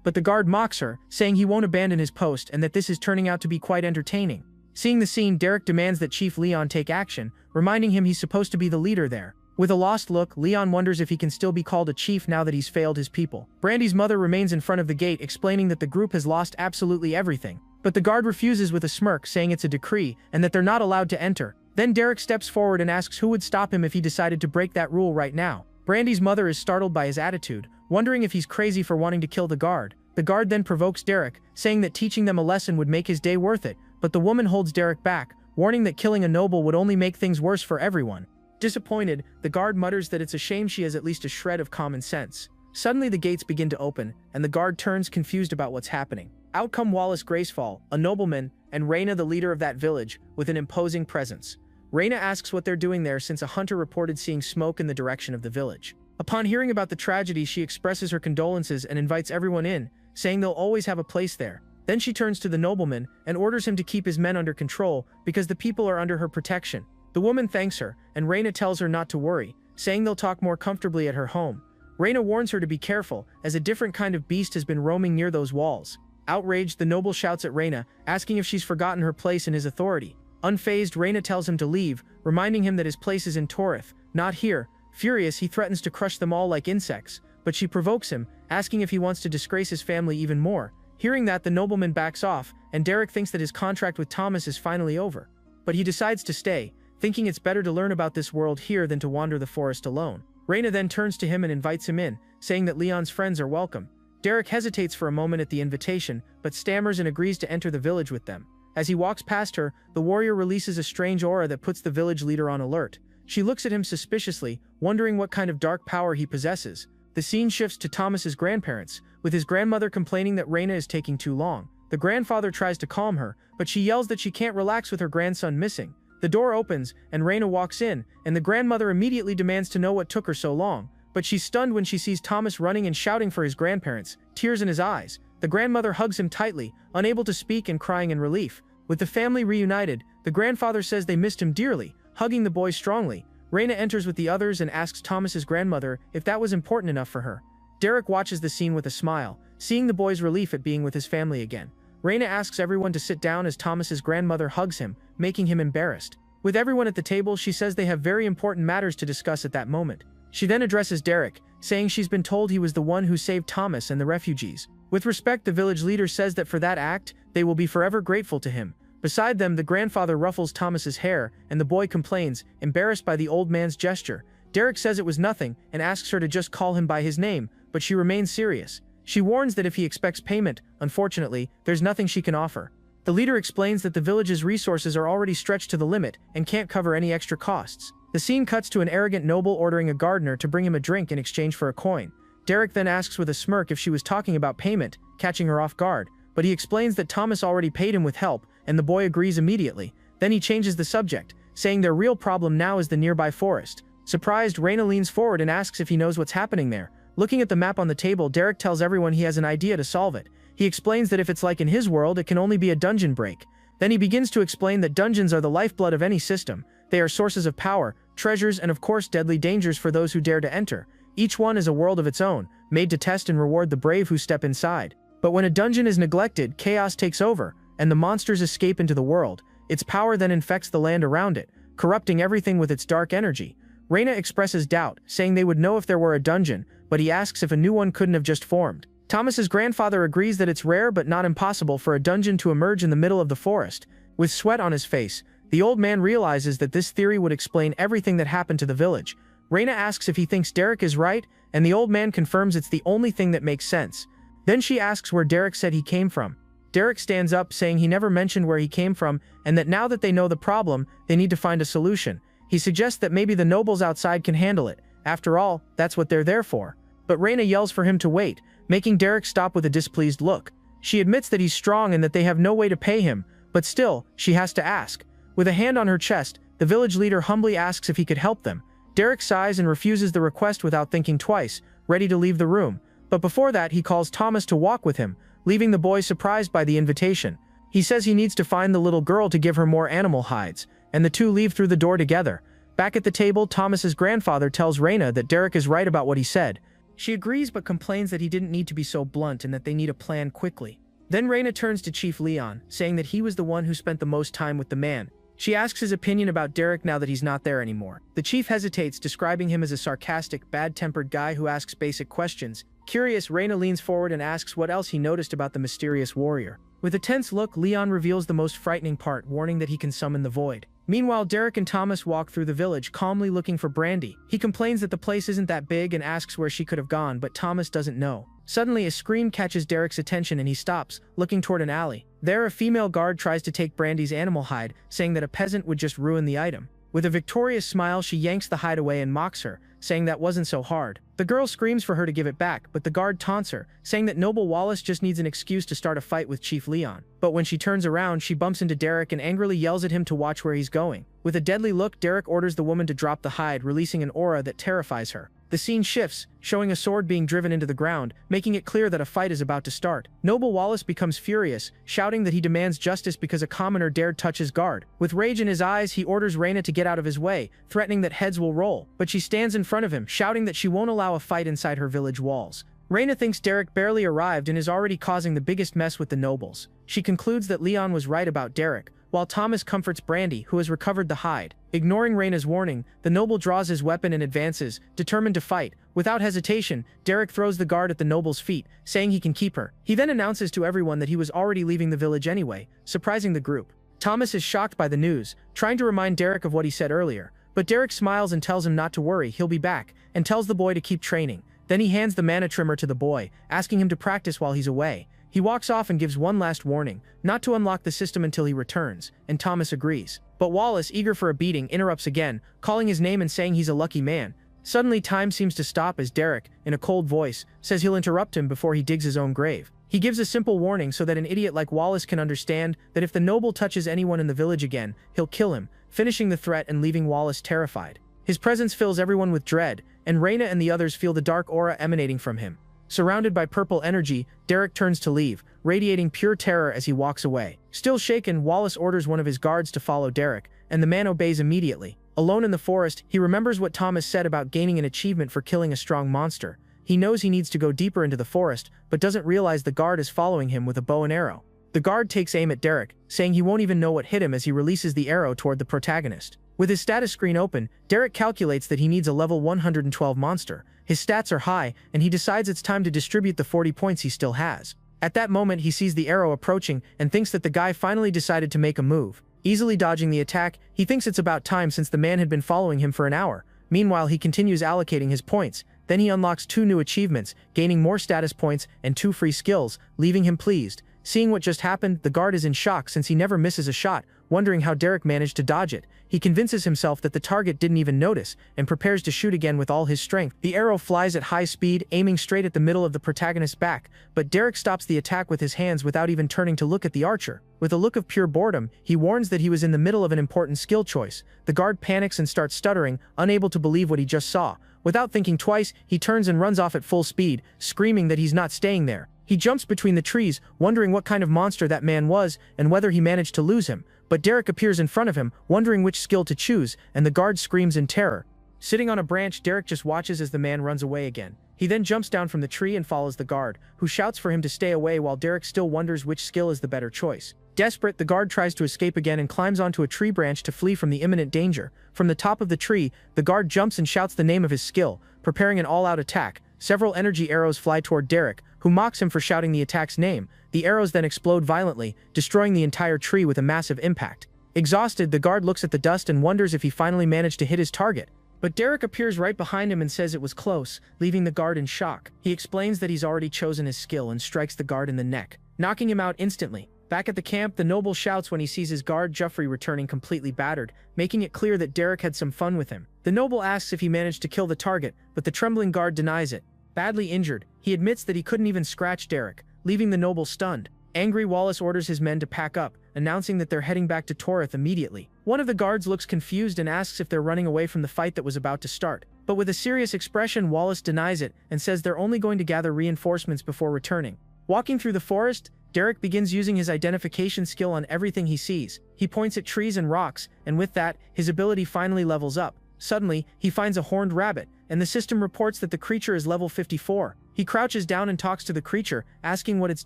[SPEAKER 1] but the guard mocks her, saying he won't abandon his post and that this is turning out to be quite entertaining. Seeing the scene, Derek demands that Chief Leon take action, reminding him he's supposed to be the leader there. With a lost look, Leon wonders if he can still be called a chief now that he's failed his people. Brandy's mother remains in front of the gate, explaining that the group has lost absolutely everything. But the guard refuses with a smirk, saying it's a decree and that they're not allowed to enter. Then Derek steps forward and asks who would stop him if he decided to break that rule right now. Brandy's mother is startled by his attitude, wondering if he's crazy for wanting to kill the guard. The guard then provokes Derek, saying that teaching them a lesson would make his day worth it, but the woman holds Derek back, warning that killing a noble would only make things worse for everyone. Disappointed, the guard mutters that it's a shame she has at least a shred of common sense. Suddenly the gates begin to open, and the guard turns confused about what's happening. Out come Wallace Gracefall, a nobleman, and Raina, the leader of that village, with an imposing presence. Raina asks what they're doing there since a hunter reported seeing smoke in the direction of the village. Upon hearing about the tragedy, she expresses her condolences and invites everyone in, saying they'll always have a place there. Then she turns to the nobleman and orders him to keep his men under control because the people are under her protection. The woman thanks her, and Reina tells her not to worry, saying they'll talk more comfortably at her home. Reina warns her to be careful, as a different kind of beast has been roaming near those walls. Outraged, the noble shouts at Reina, asking if she's forgotten her place in his authority. Unfazed, Reina tells him to leave, reminding him that his place is in Torith, not here. Furious, he threatens to crush them all like insects, but she provokes him, asking if he wants to disgrace his family even more. Hearing that, the nobleman backs off, and Derek thinks that his contract with Thomas is finally over. But he decides to stay, thinking it's better to learn about this world here than to wander the forest alone. Reina then turns to him and invites him in, saying that Leon's friends are welcome. Derek hesitates for a moment at the invitation, but stammers and agrees to enter the village with them. As he walks past her, the warrior releases a strange aura that puts the village leader on alert. She looks at him suspiciously, wondering what kind of dark power he possesses. The scene shifts to Thomas's grandparents, with his grandmother complaining that Reina is taking too long. The grandfather tries to calm her, but she yells that she can't relax with her grandson missing. The door opens, and Reina walks in, and the grandmother immediately demands to know what took her so long. But she's stunned when she sees Thomas running and shouting for his grandparents, tears in his eyes. The grandmother hugs him tightly, unable to speak and crying in relief. With the family reunited, the grandfather says they missed him dearly, hugging the boy strongly. Reina enters with the others and asks Thomas's grandmother if that was important enough for her. Derek watches the scene with a smile, seeing the boy's relief at being with his family again. Reina asks everyone to sit down as Thomas's grandmother hugs him, making him embarrassed. With everyone at the table, she says they have very important matters to discuss at that moment. She then addresses Derek, saying she's been told he was the one who saved Thomas and the refugees. With respect, the village leader says that for that act, they will be forever grateful to him. Beside them, the grandfather ruffles Thomas's hair, and the boy complains, embarrassed by the old man's gesture. Derek says it was nothing, and asks her to just call him by his name, but she remains serious. She warns that if he expects payment, unfortunately, there's nothing she can offer. The leader explains that the village's resources are already stretched to the limit and can't cover any extra costs. The scene cuts to an arrogant noble ordering a gardener to bring him a drink in exchange for a coin. Derek then asks with a smirk if she was talking about payment, catching her off guard, but he explains that Thomas already paid him with help, and the boy agrees immediately. Then he changes the subject, saying their real problem now is the nearby forest. Surprised, Reina leans forward and asks if he knows what's happening there. Looking at the map on the table, Derek tells everyone he has an idea to solve it. He explains that if it's like in his world, it can only be a dungeon break. Then he begins to explain that dungeons are the lifeblood of any system. They are sources of power, treasures, and of course deadly dangers for those who dare to enter. Each one is a world of its own, made to test and reward the brave who step inside. But when a dungeon is neglected, chaos takes over, and the monsters escape into the world. Its power then infects the land around it, corrupting everything with its dark energy. Reina expresses doubt, saying they would know if there were a dungeon, but he asks if a new one couldn't have just formed. Thomas's grandfather agrees that it's rare but not impossible for a dungeon to emerge in the middle of the forest. With sweat on his face, the old man realizes that this theory would explain everything that happened to the village. Reina asks if he thinks Derek is right, and the old man confirms it's the only thing that makes sense. Then she asks where Derek said he came from. Derek stands up, saying he never mentioned where he came from, and that now that they know the problem, they need to find a solution. He suggests that maybe the nobles outside can handle it. After all, that's what they're there for. But Reina yells for him to wait, making Derek stop with a displeased look. She admits that he's strong and that they have no way to pay him, but still, she has to ask. With a hand on her chest, the village leader humbly asks if he could help them. Derek sighs and refuses the request without thinking twice, ready to leave the room. But before that, he calls Thomas to walk with him, leaving the boy surprised by the invitation. He says he needs to find the little girl to give her more animal hides, and the two leave through the door together. Back at the table, Thomas's grandfather tells Reina that Derek is right about what he said. She agrees but complains that he didn't need to be so blunt and that they need a plan quickly. Then Reina turns to Chief Leon, saying that he was the one who spent the most time with the man. She asks his opinion about Derek now that he's not there anymore. The chief hesitates, describing him as a sarcastic, bad-tempered guy who asks basic questions. Curious, Reina leans forward and asks what else he noticed about the mysterious warrior. With a tense look, Leon reveals the most frightening part, warning that he can summon the void. Meanwhile, Derek and Thomas walk through the village, calmly looking for Brandy. He complains that the place isn't that big and asks where she could have gone, but Thomas doesn't know. Suddenly, a scream catches Derek's attention and he stops, looking toward an alley. There, a female guard tries to take Brandy's animal hide, saying that a peasant would just ruin the item. With a victorious smile, she yanks the hide away and mocks her, saying that wasn't so hard. The girl screams for her to give it back, but the guard taunts her, saying that Noble Wallace just needs an excuse to start a fight with Chief Leon. But when she turns around, she bumps into Derek and angrily yells at him to watch where he's going. With a deadly look, Derek orders the woman to drop the hide, releasing an aura that terrifies her. The scene shifts, showing a sword being driven into the ground, making it clear that a fight is about to start. Noble Wallace becomes furious, shouting that he demands justice because a commoner dared touch his guard. With rage in his eyes, he orders Reyna to get out of his way, threatening that heads will roll. But she stands in front of him, shouting that she won't allow a fight inside her village walls. Reyna thinks Derek barely arrived and is already causing the biggest mess with the nobles. She concludes that Leon was right about Derek, while Thomas comforts Brandy, who has recovered the hide. Ignoring Reyna's warning, the noble draws his weapon and advances, determined to fight. Without hesitation, Derek throws the guard at the noble's feet, saying he can keep her. He then announces to everyone that he was already leaving the village anyway, surprising the group. Thomas is shocked by the news, trying to remind Derek of what he said earlier. But Derek smiles and tells him not to worry, he'll be back, and tells the boy to keep training. Then he hands the mana trimmer to the boy, asking him to practice while he's away. He walks off and gives one last warning, not to unlock the system until he returns, and Thomas agrees. But Wallace, eager for a beating, interrupts again, calling his name and saying he's a lucky man. Suddenly time seems to stop as Derek, in a cold voice, says he'll interrupt him before he digs his own grave. He gives a simple warning so that an idiot like Wallace can understand that if the noble touches anyone in the village again, he'll kill him, finishing the threat and leaving Wallace terrified. His presence fills everyone with dread, and Reyna and the others feel the dark aura emanating from him. Surrounded by purple energy, Derek turns to leave, radiating pure terror as he walks away. Still shaken, Wallace orders one of his guards to follow Derek, and the man obeys immediately. Alone in the forest, he remembers what Thomas said about gaining an achievement for killing a strong monster. He knows he needs to go deeper into the forest, but doesn't realize the guard is following him with a bow and arrow. The guard takes aim at Derek, saying he won't even know what hit him as he releases the arrow toward the protagonist. With his status screen open, Derek calculates that he needs a level 112 monster. His stats are high, and he decides it's time to distribute the 40 points he still has. At that moment, he sees the arrow approaching and thinks that the guy finally decided to make a move. Easily dodging the attack, he thinks it's about time since the man had been following him for an hour. Meanwhile, he continues allocating his points. Then he unlocks 2 new achievements, gaining more status points and 2 free skills, leaving him pleased. Seeing what just happened, the guard is in shock since he never misses a shot, wondering how Derek managed to dodge it. He convinces himself that the target didn't even notice, and prepares to shoot again with all his strength. The arrow flies at high speed, aiming straight at the middle of the protagonist's back, but Derek stops the attack with his hands without even turning to look at the archer. With a look of pure boredom, he warns that he was in the middle of an important skill choice. The guard panics and starts stuttering, unable to believe what he just saw. Without thinking twice, he turns and runs off at full speed, screaming that he's not staying there. He jumps between the trees, wondering what kind of monster that man was and whether he managed to lose him. But Derek appears in front of him, wondering which skill to choose, and the guard screams in terror. Sitting on a branch, Derek just watches as the man runs away again. He then jumps down from the tree and follows the guard, who shouts for him to stay away while Derek still wonders which skill is the better choice. Desperate, the guard tries to escape again and climbs onto a tree branch to flee from the imminent danger. From the top of the tree, the guard jumps and shouts the name of his skill, preparing an all-out attack. Several energy arrows fly toward Derek, who mocks him for shouting the attack's name. The arrows then explode violently, destroying the entire tree with a massive impact. Exhausted, the guard looks at the dust and wonders if he finally managed to hit his target. But Derek appears right behind him and says it was close, leaving the guard in shock. He explains that he's already chosen his skill and strikes the guard in the neck, knocking him out instantly. Back at the camp, the noble shouts when he sees his guard Geoffrey returning completely battered, making it clear that Derek had some fun with him. The noble asks if he managed to kill the target, but the trembling guard denies it. Badly injured, he admits that he couldn't even scratch Derek, leaving the noble stunned. Angry, Wallace orders his men to pack up, announcing that they're heading back to Torith immediately. One of the guards looks confused and asks if they're running away from the fight that was about to start. But with a serious expression, Wallace denies it and says they're only going to gather reinforcements before returning. Walking through the forest, Derek begins using his identification skill on everything he sees. He points at trees and rocks, and with that, his ability finally levels up. Suddenly, he finds a horned rabbit, and the system reports that the creature is level 54. He crouches down and talks to the creature, asking what it's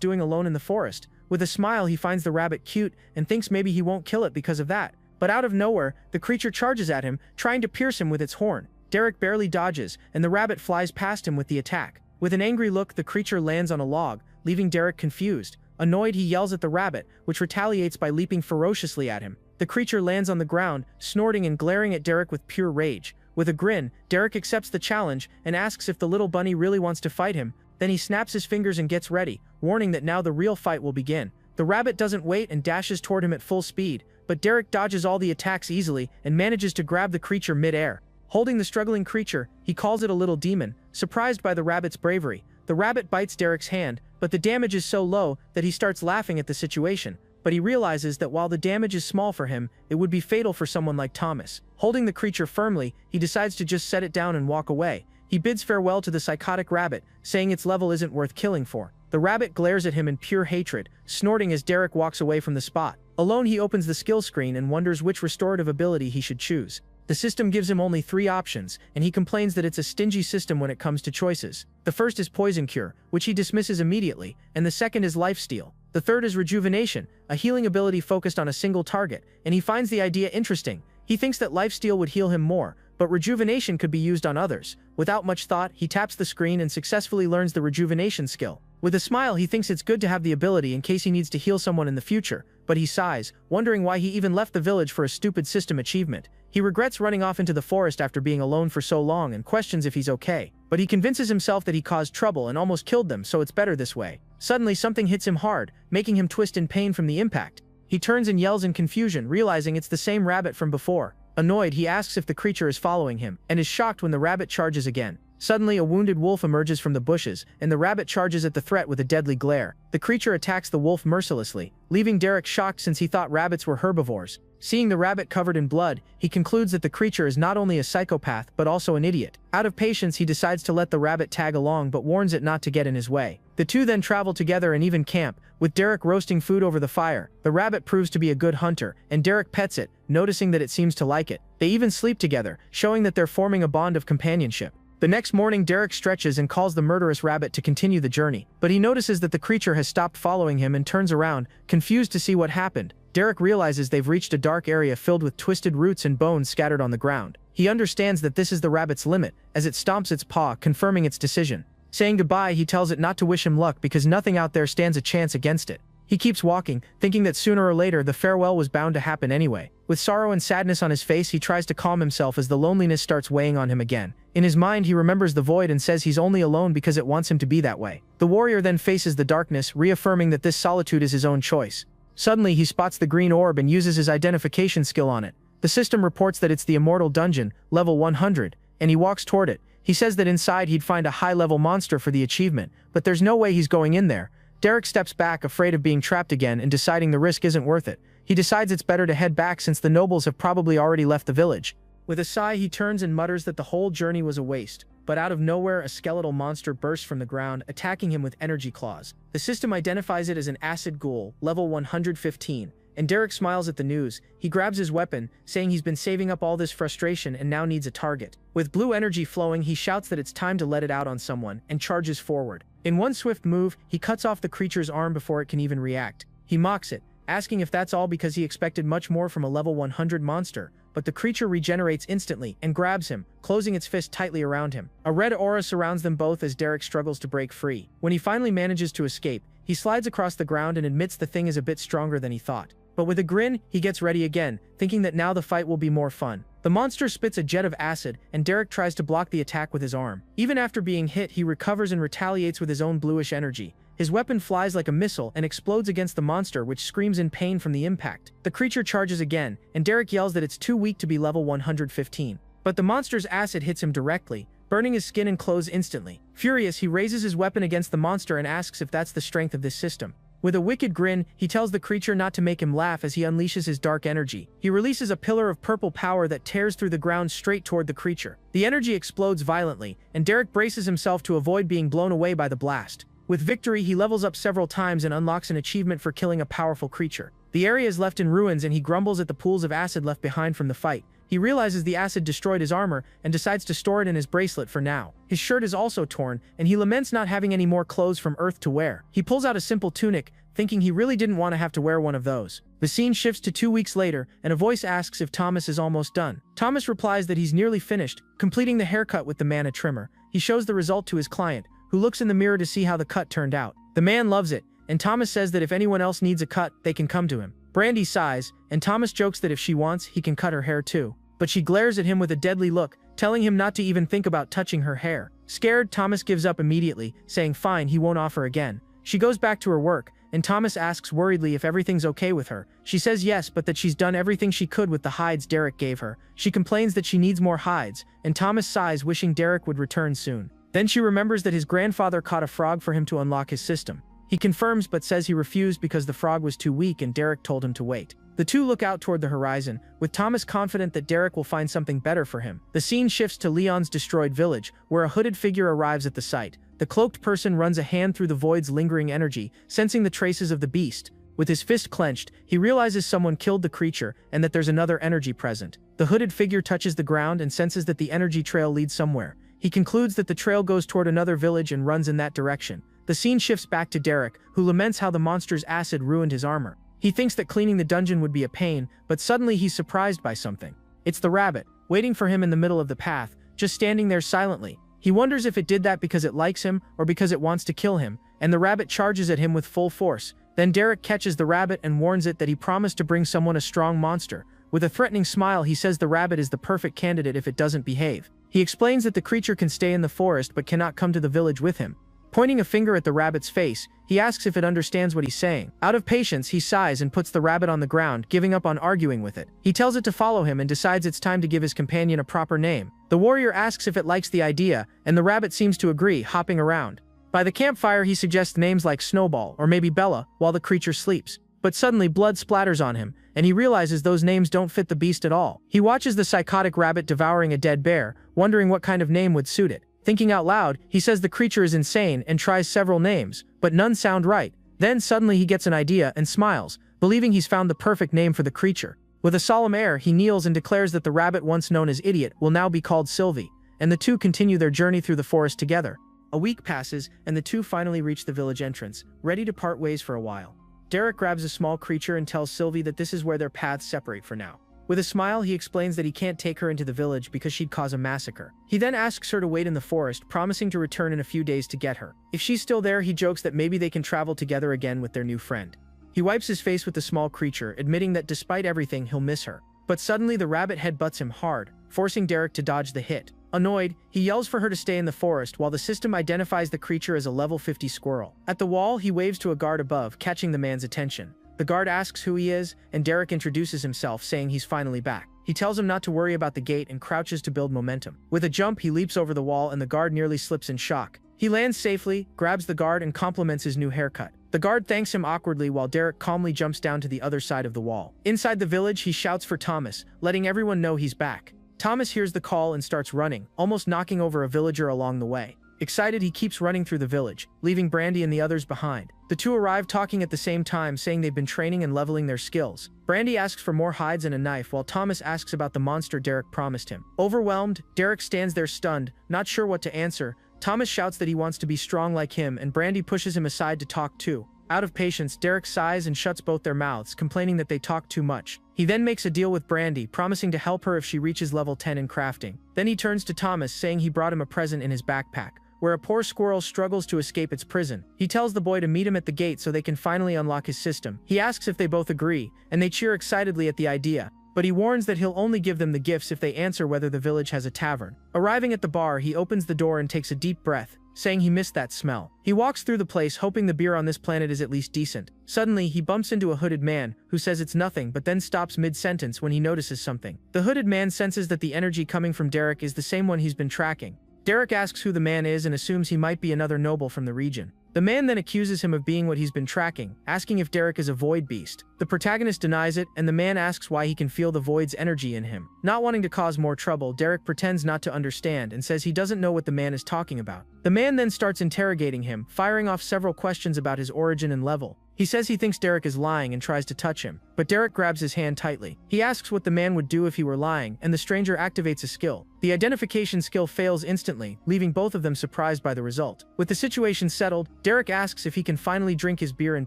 [SPEAKER 1] doing alone in the forest. With a smile, he finds the rabbit cute and thinks maybe he won't kill it because of that. But out of nowhere, the creature charges at him, trying to pierce him with its horn. Derek barely dodges, and the rabbit flies past him with the attack. With an angry look, the creature lands on a log, leaving Derek confused. Annoyed, he yells at the rabbit, which retaliates by leaping ferociously at him. The creature lands on the ground, snorting and glaring at Derek with pure rage. With a grin, Derek accepts the challenge and asks if the little bunny really wants to fight him. Then he snaps his fingers and gets ready, warning that now the real fight will begin. The rabbit doesn't wait and dashes toward him at full speed, but Derek dodges all the attacks easily and manages to grab the creature mid-air. Holding the struggling creature, he calls it a little demon, surprised by the rabbit's bravery. The rabbit bites Derek's hand, but the damage is so low that he starts laughing at the situation. But he realizes that while the damage is small for him, it would be fatal for someone like Thomas. Holding the creature firmly, he decides to just set it down and walk away. He bids farewell to the psychotic rabbit, saying its level isn't worth killing for. The rabbit glares at him in pure hatred, snorting as Derek walks away from the spot. Alone, he opens the skill screen and wonders which restorative ability he should choose. The system gives him only 3 options, and he complains that it's a stingy system when it comes to choices. The first is Poison Cure, which he dismisses immediately, and the second is Lifesteal. The third is Rejuvenation, a healing ability focused on a single target, and he finds the idea interesting. He thinks that Lifesteal would heal him more, but Rejuvenation could be used on others. Without much thought, he taps the screen and successfully learns the Rejuvenation skill. With a smile, he thinks it's good to have the ability in case he needs to heal someone in the future, but he sighs, wondering why he even left the village for a stupid system achievement. He regrets running off into the forest after being alone for so long and questions if he's okay. But he convinces himself that he caused trouble and almost killed them, so it's better this way. Suddenly, something hits him hard, making him twist in pain from the impact. He turns and yells in confusion, realizing it's the same rabbit from before. Annoyed, he asks if the creature is following him, and is shocked when the rabbit charges again. Suddenly, a wounded wolf emerges from the bushes, and the rabbit charges at the threat with a deadly glare. The creature attacks the wolf mercilessly, leaving Derek shocked since he thought rabbits were herbivores. Seeing the rabbit covered in blood, he concludes that the creature is not only a psychopath but also an idiot. Out of patience, he decides to let the rabbit tag along but warns it not to get in his way. The two then travel together and even camp, with Derek roasting food over the fire. The rabbit proves to be a good hunter, and Derek pets it, noticing that it seems to like it. They even sleep together, showing that they're forming a bond of companionship. The next morning, Derek stretches and calls the murderous rabbit to continue the journey, but he notices that the creature has stopped following him and turns around, confused to see what happened. Derek realizes they've reached a dark area filled with twisted roots and bones scattered on the ground. He understands that this is the rabbit's limit, as it stomps its paw, confirming its decision. Saying goodbye, he tells it not to wish him luck because nothing out there stands a chance against it. He keeps walking, thinking that sooner or later the farewell was bound to happen anyway. With sorrow and sadness on his face, he tries to calm himself as the loneliness starts weighing on him again. In his mind, he remembers the void and says he's only alone because it wants him to be that way. The warrior then faces the darkness, reaffirming that this solitude is his own choice. Suddenly, he spots the green orb and uses his identification skill on it. The system reports that it's the Immortal Dungeon, level 100, and he walks toward it. He says that inside he'd find a high-level monster for the achievement, but there's no way he's going in there. Derek steps back, afraid of being trapped again and deciding the risk isn't worth it. He decides it's better to head back since the nobles have probably already left the village. With a sigh, he turns and mutters that the whole journey was a waste. But out of nowhere, a skeletal monster bursts from the ground, attacking him with energy claws. The system identifies it as an acid ghoul, level 115, and Derek smiles at the news. He grabs his weapon, saying he's been saving up all this frustration and now needs a target. With blue energy flowing, he shouts that it's time to let it out on someone, and charges forward. In one swift move, he cuts off the creature's arm before it can even react. He mocks it, asking if that's all because he expected much more from a level 100 monster, but the creature regenerates instantly and grabs him, closing its fist tightly around him. A red aura surrounds them both as Derek struggles to break free. When he finally manages to escape, he slides across the ground and admits the thing is a bit stronger than he thought. But with a grin, he gets ready again, thinking that now the fight will be more fun. The monster spits a jet of acid, and Derek tries to block the attack with his arm. Even after being hit, he recovers and retaliates with his own bluish energy. His weapon flies like a missile and explodes against the monster, which screams in pain from the impact. The creature charges again, and Derek yells that it's too weak to be level 115. But the monster's acid hits him directly, burning his skin and clothes instantly. Furious, he raises his weapon against the monster and asks if that's the strength of this system. With a wicked grin, he tells the creature not to make him laugh as he unleashes his dark energy. He releases a pillar of purple power that tears through the ground straight toward the creature. The energy explodes violently, and Derek braces himself to avoid being blown away by the blast. With victory, he levels up several times and unlocks an achievement for killing a powerful creature. The area is left in ruins, and he grumbles at the pools of acid left behind from the fight. He realizes the acid destroyed his armor and decides to store it in his bracelet for now. His shirt is also torn, and he laments not having any more clothes from Earth to wear. He pulls out a simple tunic, thinking he really didn't want to have to wear one of those. The scene shifts to 2 weeks later, and a voice asks if Thomas is almost done. Thomas replies that he's nearly finished, completing the haircut with the mana trimmer. He shows the result to his client, who looks in the mirror to see how the cut turned out. The man loves it, and Thomas says that if anyone else needs a cut, they can come to him. Brandy sighs, and Thomas jokes that if she wants, he can cut her hair too. But she glares at him with a deadly look, telling him not to even think about touching her hair. Scared, Thomas gives up immediately, saying fine, he won't offer again. She goes back to her work, and Thomas asks worriedly if everything's okay with her. She says yes, but that she's done everything she could with the hides Derek gave her. She complains that she needs more hides, and Thomas sighs, wishing Derek would return soon. Then she remembers that his grandfather caught a frog for him to unlock his system. He confirms but says he refused because the frog was too weak and Derek told him to wait. The two look out toward the horizon, with Thomas confident that Derek will find something better for him. The scene shifts to Leon's destroyed village, where a hooded figure arrives at the site. The cloaked person runs a hand through the void's lingering energy, sensing the traces of the beast. With his fist clenched, he realizes someone killed the creature and that there's another energy present. The hooded figure touches the ground and senses that the energy trail leads somewhere. He concludes that the trail goes toward another village and runs in that direction. The scene shifts back to Derek, who laments how the monster's acid ruined his armor. He thinks that cleaning the dungeon would be a pain, but suddenly he's surprised by something. It's the rabbit, waiting for him in the middle of the path, just standing there silently. He wonders if it did that because it likes him or because it wants to kill him, and the rabbit charges at him with full force. Then Derek catches the rabbit and warns it that he promised to bring someone a strong monster. With a threatening smile, he says the rabbit is the perfect candidate if it doesn't behave. He explains that the creature can stay in the forest but cannot come to the village with him. Pointing a finger at the rabbit's face, he asks if it understands what he's saying. Out of patience, he sighs and puts the rabbit on the ground, giving up on arguing with it. He tells it to follow him and decides it's time to give his companion a proper name. The warrior asks if it likes the idea, and the rabbit seems to agree, hopping around. By the campfire, he suggests names like Snowball or maybe Bella while the creature sleeps. But suddenly blood splatters on him, and he realizes those names don't fit the beast at all. He watches the psychotic rabbit devouring a dead bear, wondering what kind of name would suit it. Thinking out loud, he says the creature is insane and tries several names, but none sound right. Then suddenly he gets an idea and smiles, believing he's found the perfect name for the creature. With a solemn air, he kneels and declares that the rabbit once known as Idiot will now be called Sylvie, and the two continue their journey through the forest together. A week passes, and the two finally reach the village entrance, ready to part ways for a while. Derek grabs a small creature and tells Sylvie that this is where their paths separate for now. With a smile, he explains that he can't take her into the village because she'd cause a massacre. He then asks her to wait in the forest, promising to return in a few days to get her. If she's still there, he jokes that maybe they can travel together again with their new friend. He wipes his face with the small creature, admitting that despite everything, he'll miss her. But suddenly the rabbit headbutts him hard, forcing Derek to dodge the hit. Annoyed, he yells for her to stay in the forest while the system identifies the creature as a level 50 squirrel. At the wall, he waves to a guard above, catching the man's attention. The guard asks who he is, and Derek introduces himself, saying he's finally back. He tells him not to worry about the gate and crouches to build momentum. With a jump, he leaps over the wall and the guard nearly slips in shock. He lands safely, grabs the guard, and compliments his new haircut. The guard thanks him awkwardly while Derek calmly jumps down to the other side of the wall. Inside the village, he shouts for Thomas, letting everyone know he's back. Thomas hears the call and starts running, almost knocking over a villager along the way. Excited, he keeps running through the village, leaving Brandy and the others behind. The two arrive talking at the same time, saying they've been training and leveling their skills. Brandy asks for more hides and a knife, while Thomas asks about the monster Derek promised him. Overwhelmed, Derek stands there stunned, not sure what to answer. Thomas shouts that he wants to be strong like him, and Brandy pushes him aside to talk too. Out of patience, Derek sighs and shuts both their mouths, complaining that they talk too much. He then makes a deal with Brandy, promising to help her if she reaches level 10 in crafting. Then he turns to Thomas, saying he brought him a present in his backpack, where a poor squirrel struggles to escape its prison. He tells the boy to meet him at the gate so they can finally unlock his system. He asks if they both agree, and they cheer excitedly at the idea, but he warns that he'll only give them the gifts if they answer whether the village has a tavern. Arriving at the bar, he opens the door and takes a deep breath, saying he missed that smell. He walks through the place hoping the beer on this planet is at least decent. Suddenly, he bumps into a hooded man, who says it's nothing but then stops mid-sentence when he notices something. The hooded man senses that the energy coming from Derek is the same one he's been tracking. Derek asks who the man is and assumes he might be another noble from the region. The man then accuses him of being what he's been tracking, asking if Derek is a void beast. The protagonist denies it, and the man asks why he can feel the void's energy in him. Not wanting to cause more trouble, Derek pretends not to understand and says he doesn't know what the man is talking about. The man then starts interrogating him, firing off several questions about his origin and level. He says he thinks Derek is lying and tries to touch him, but Derek grabs his hand tightly. He asks what the man would do if he were lying, and the stranger activates a skill. The identification skill fails instantly, leaving both of them surprised by the result. With the situation settled, Derek asks if he can finally drink his beer in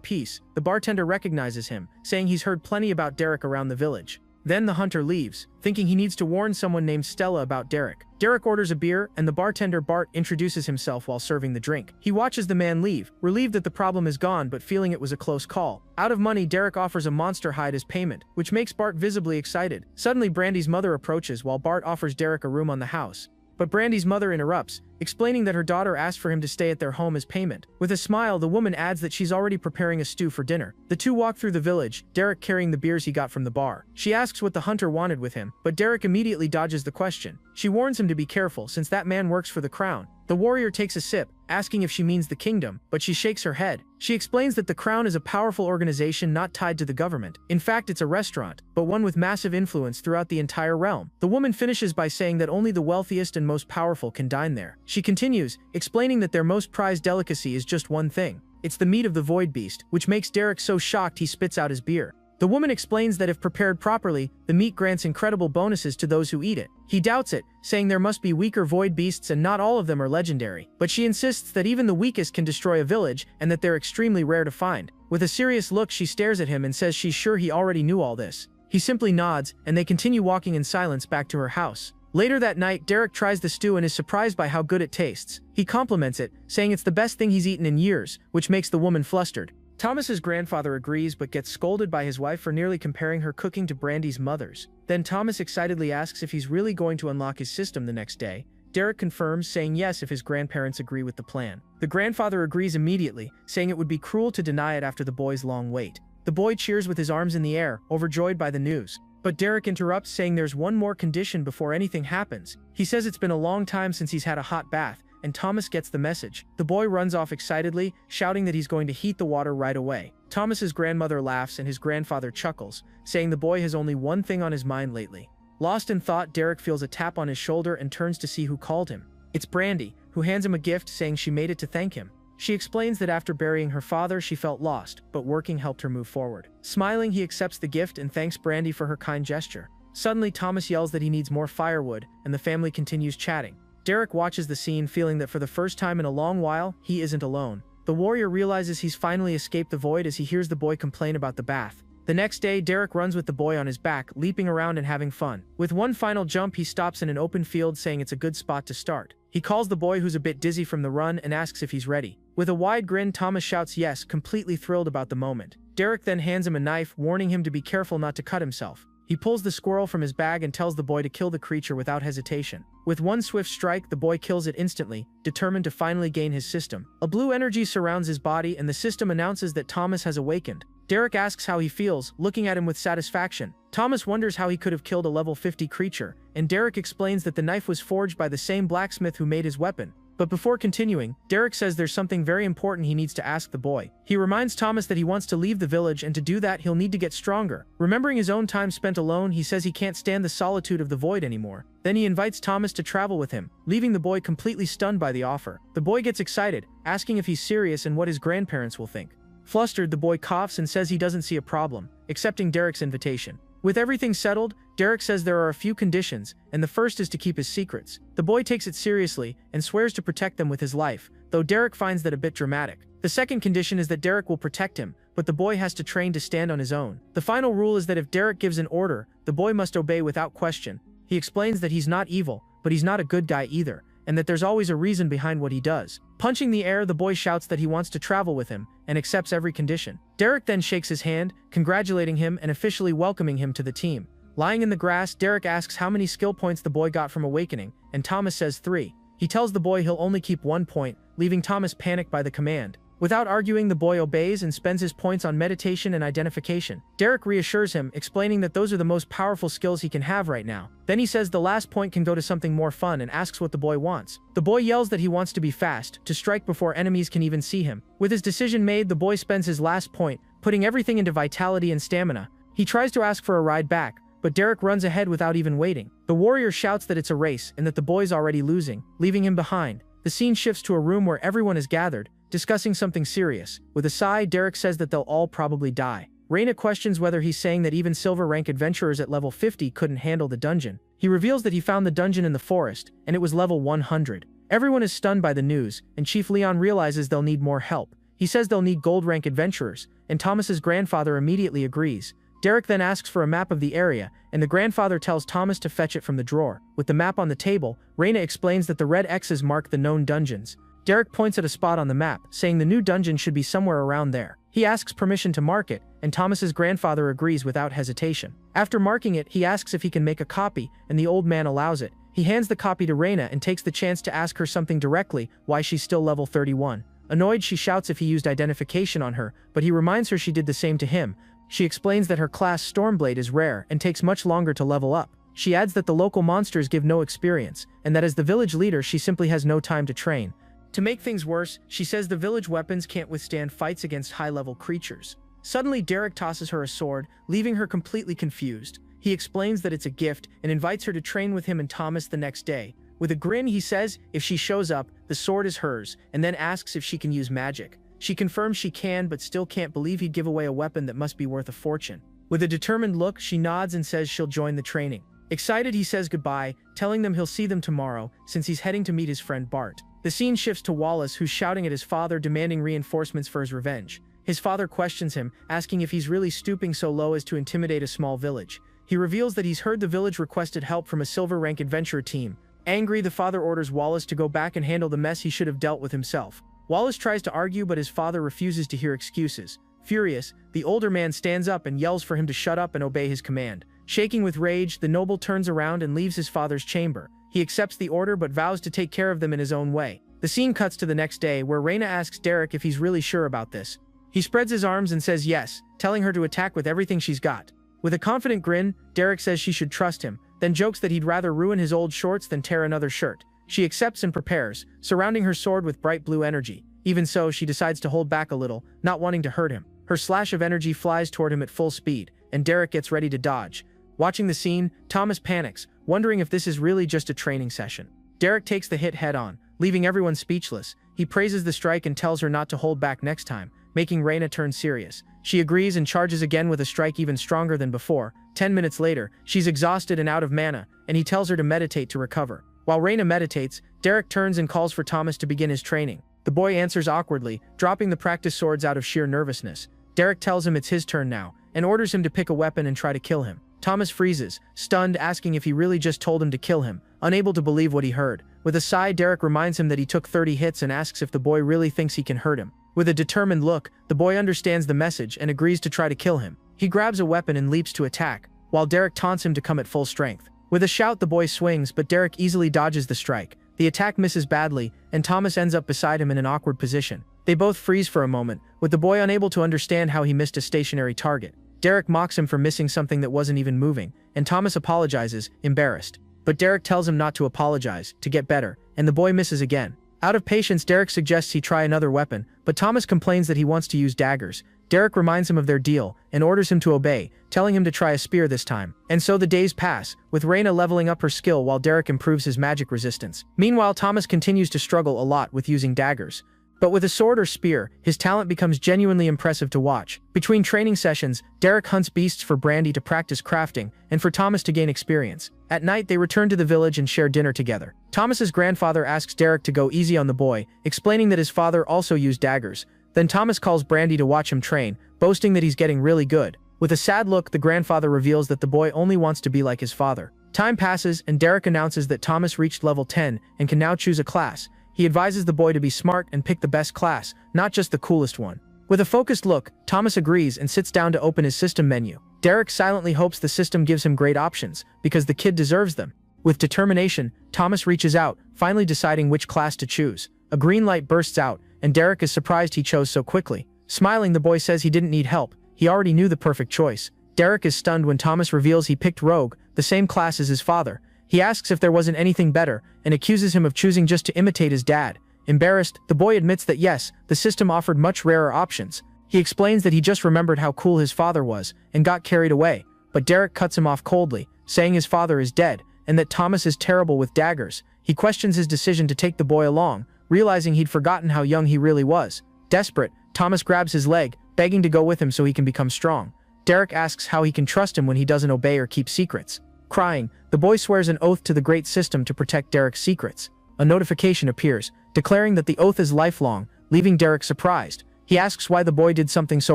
[SPEAKER 1] peace. The bartender recognizes him, saying he's heard plenty about Derek around the village. Then the hunter leaves, thinking he needs to warn someone named Stella about Derek. Derek orders a beer, and the bartender Bart introduces himself while serving the drink. He watches the man leave, relieved that the problem is gone but feeling it was a close call. Out of money, Derek offers a monster hide as payment, which makes Bart visibly excited. Suddenly, Brandy's mother approaches while Bart offers Derek a room on the house. But Brandy's mother interrupts, explaining that her daughter asked for him to stay at their home as payment. With a smile, the woman adds that she's already preparing a stew for dinner. The two walk through the village, Derek carrying the beers he got from the bar. She asks what the hunter wanted with him, but Derek immediately dodges the question. She warns him to be careful since that man works for the crown. The warrior takes a sip, asking if she means the kingdom, but she shakes her head. She explains that the crown is a powerful organization not tied to the government. In fact, it's a restaurant, but one with massive influence throughout the entire realm. The woman finishes by saying that only the wealthiest and most powerful can dine there. She continues, explaining that their most prized delicacy is just one thing. It's the meat of the void beast, which makes Derek so shocked he spits out his beer. The woman explains that if prepared properly, the meat grants incredible bonuses to those who eat it. He doubts it, saying there must be weaker void beasts and not all of them are legendary. But she insists that even the weakest can destroy a village and that they're extremely rare to find. With a serious look, she stares at him and says she's sure he already knew all this. He simply nods, and they continue walking in silence back to her house. Later that night, Derek tries the stew and is surprised by how good it tastes. He compliments it, saying it's the best thing he's eaten in years, which makes the woman flustered. Thomas's grandfather agrees but gets scolded by his wife for nearly comparing her cooking to Brandy's mother's. Then Thomas excitedly asks if he's really going to unlock his system the next day. Derek confirms, saying yes if his grandparents agree with the plan. The grandfather agrees immediately, saying it would be cruel to deny it after the boy's long wait. The boy cheers with his arms in the air, overjoyed by the news. But Derek interrupts, saying there's one more condition before anything happens. He says it's been a long time since he's had a hot bath, and Thomas gets the message. The boy runs off excitedly, shouting that he's going to heat the water right away. Thomas's grandmother laughs and his grandfather chuckles, saying the boy has only one thing on his mind lately. Lost in thought, Derek feels a tap on his shoulder and turns to see who called him. It's Brandy, who hands him a gift, saying she made it to thank him. She explains that after burying her father, she felt lost, but working helped her move forward. Smiling, he accepts the gift and thanks Brandy for her kind gesture. Suddenly, Thomas yells that he needs more firewood, and the family continues chatting. Derek watches the scene, feeling that for the first time in a long while, he isn't alone. The warrior realizes he's finally escaped the void as he hears the boy complain about the bath. The next day, Derek runs with the boy on his back, leaping around and having fun. With one final jump, he stops in an open field, saying it's a good spot to start. He calls the boy, who's a bit dizzy from the run, and asks if he's ready. With a wide grin, Thomas shouts yes, completely thrilled about the moment. Derek then hands him a knife, warning him to be careful not to cut himself. He pulls the squirrel from his bag and tells the boy to kill the creature without hesitation. With one swift strike, the boy kills it instantly, determined to finally gain his system. A blue energy surrounds his body, and the system announces that Thomas has awakened. Derek asks how he feels, looking at him with satisfaction. Thomas wonders how he could have killed a level 50 creature, and Derek explains that the knife was forged by the same blacksmith who made his weapon. But before continuing, Derek says there's something very important he needs to ask the boy. He reminds Thomas that he wants to leave the village, and to do that he'll need to get stronger. Remembering his own time spent alone, he says he can't stand the solitude of the void anymore. Then he invites Thomas to travel with him, leaving the boy completely stunned by the offer. The boy gets excited, asking if he's serious and what his grandparents will think. Flustered, the boy coughs and says he doesn't see a problem, accepting Derek's invitation. With everything settled, Derek says there are a few conditions, and the first is to keep his secrets. The boy takes it seriously and swears to protect them with his life, though Derek finds that a bit dramatic. The second condition is that Derek will protect him, but the boy has to train to stand on his own. The final rule is that if Derek gives an order, the boy must obey without question. He explains that he's not evil, but he's not a good guy either, and that there's always a reason behind what he does. Punching the air, the boy shouts that he wants to travel with him, and accepts every condition. Derek then shakes his hand, congratulating him and officially welcoming him to the team. Lying in the grass, Derek asks how many skill points the boy got from awakening, and Thomas says 3. He tells the boy he'll only keep 1 point, leaving Thomas panicked by the command. Without arguing, the boy obeys and spends his points on meditation and identification. Derek reassures him, explaining that those are the most powerful skills he can have right now. Then he says the last point can go to something more fun and asks what the boy wants. The boy yells that he wants to be fast, to strike before enemies can even see him. With his decision made, the boy spends his last point, putting everything into vitality and stamina. He tries to ask for a ride back, but Derek runs ahead without even waiting. The warrior shouts that it's a race and that the boy's already losing, leaving him behind. The scene shifts to a room where everyone is gathered, discussing something serious. With a sigh, Derek says that they'll all probably die. Reina questions whether he's saying that even silver rank adventurers at level 50 couldn't handle the dungeon. He reveals that he found the dungeon in the forest, and it was level 100. Everyone is stunned by the news, and Chief Leon realizes they'll need more help. He says they'll need gold rank adventurers, and Thomas's grandfather immediately agrees. Derek then asks for a map of the area, and the grandfather tells Thomas to fetch it from the drawer. With the map on the table, Reina explains that the red X's mark the known dungeons. Derek points at a spot on the map, saying the new dungeon should be somewhere around there. He asks permission to mark it, and Thomas's grandfather agrees without hesitation. After marking it, he asks if he can make a copy, and the old man allows it. He hands the copy to Reina and takes the chance to ask her something directly, why she's still level 31. Annoyed, she shouts if he used identification on her, but he reminds her she did the same to him. She explains that her class Stormblade is rare and takes much longer to level up. She adds that the local monsters give no experience, and that as the village leader she simply has no time to train. To make things worse, she says the village weapons can't withstand fights against high-level creatures. Suddenly, Derek tosses her a sword, leaving her completely confused. He explains that it's a gift and invites her to train with him and Thomas the next day. With a grin, he says if she shows up, the sword is hers, and then asks if she can use magic. She confirms she can, but still can't believe he'd give away a weapon that must be worth a fortune. With a determined look, she nods and says she'll join the training. Excited, he says goodbye, telling them he'll see them tomorrow, since he's heading to meet his friend Bart. The scene shifts to Wallace, who's shouting at his father, demanding reinforcements for his revenge. His father questions him, asking if he's really stooping so low as to intimidate a small village. He reveals that he's heard the village requested help from a silver-rank adventurer team. Angry, the father orders Wallace to go back and handle the mess he should have dealt with himself. Wallace tries to argue, but his father refuses to hear excuses. Furious, the older man stands up and yells for him to shut up and obey his command. Shaking with rage, the noble turns around and leaves his father's chamber. He accepts the order but vows to take care of them in his own way. The scene cuts to the next day, where Reina asks Derek if he's really sure about this. He spreads his arms and says yes, telling her to attack with everything she's got. With a confident grin, Derek says she should trust him, then jokes that he'd rather ruin his old shorts than tear another shirt. She accepts and prepares, surrounding her sword with bright blue energy. Even so, she decides to hold back a little, not wanting to hurt him. Her slash of energy flies toward him at full speed, and Derek gets ready to dodge. Watching the scene, Thomas panics, wondering if this is really just a training session. Derek takes the hit head-on, leaving everyone speechless. He praises the strike and tells her not to hold back next time, making Reina turn serious. She agrees and charges again with a strike even stronger than before. 10 minutes later, she's exhausted and out of mana, and he tells her to meditate to recover. While Reina meditates, Derek turns and calls for Thomas to begin his training. The boy answers awkwardly, dropping the practice swords out of sheer nervousness. Derek tells him it's his turn now, and orders him to pick a weapon and try to kill him. Thomas freezes, stunned, asking if he really just told him to kill him, unable to believe what he heard. With a sigh, Derek reminds him that he took 30 hits and asks if the boy really thinks he can hurt him. With a determined look, the boy understands the message and agrees to try to kill him. He grabs a weapon and leaps to attack, while Derek taunts him to come at full strength. With a shout, the boy swings, but Derek easily dodges the strike. The attack misses badly, and Thomas ends up beside him in an awkward position. They both freeze for a moment, with the boy unable to understand how he missed a stationary target. Derek mocks him for missing something that wasn't even moving, and Thomas apologizes, embarrassed. But Derek tells him not to apologize, to get better, and the boy misses again. Out of patience, Derek suggests he try another weapon, but Thomas complains that he wants to use daggers. Derek reminds him of their deal, and orders him to obey, telling him to try a spear this time. And so the days pass, with Reina leveling up her skill while Derek improves his magic resistance. Meanwhile, Thomas continues to struggle a lot with using daggers. But with a sword or spear, his talent becomes genuinely impressive to watch. Between training sessions, Derek hunts beasts for Brandy to practice crafting, and for Thomas to gain experience. At night, they return to the village and share dinner together. Thomas's grandfather asks Derek to go easy on the boy, explaining that his father also used daggers. Then Thomas calls Brandy to watch him train, boasting that he's getting really good. With a sad look, the grandfather reveals that the boy only wants to be like his father. Time passes, and Derek announces that Thomas reached level 10 and can now choose a class. He advises the boy to be smart and pick the best class, not just the coolest one. With a focused look, Thomas agrees and sits down to open his system menu. Derek silently hopes the system gives him great options, because the kid deserves them. With determination, Thomas reaches out, finally deciding which class to choose. A green light bursts out, and Derek is surprised he chose so quickly. Smiling, the boy says he didn't need help. He already knew the perfect choice. Derek is stunned when Thomas reveals he picked Rogue, the same class as his father. He asks if there wasn't anything better, and accuses him of choosing just to imitate his dad. Embarrassed, the boy admits that yes, the system offered much rarer options. He explains that he just remembered how cool his father was, and got carried away. But Derek cuts him off coldly, saying his father is dead, and that Thomas is terrible with daggers. He questions his decision to take the boy along, realizing he'd forgotten how young he really was. Desperate, Thomas grabs his leg, begging to go with him so he can become strong. Derek asks how he can trust him when he doesn't obey or keep secrets. Crying, the boy swears an oath to the great system to protect Derek's secrets. A notification appears, declaring that the oath is lifelong, leaving Derek surprised. He asks why the boy did something so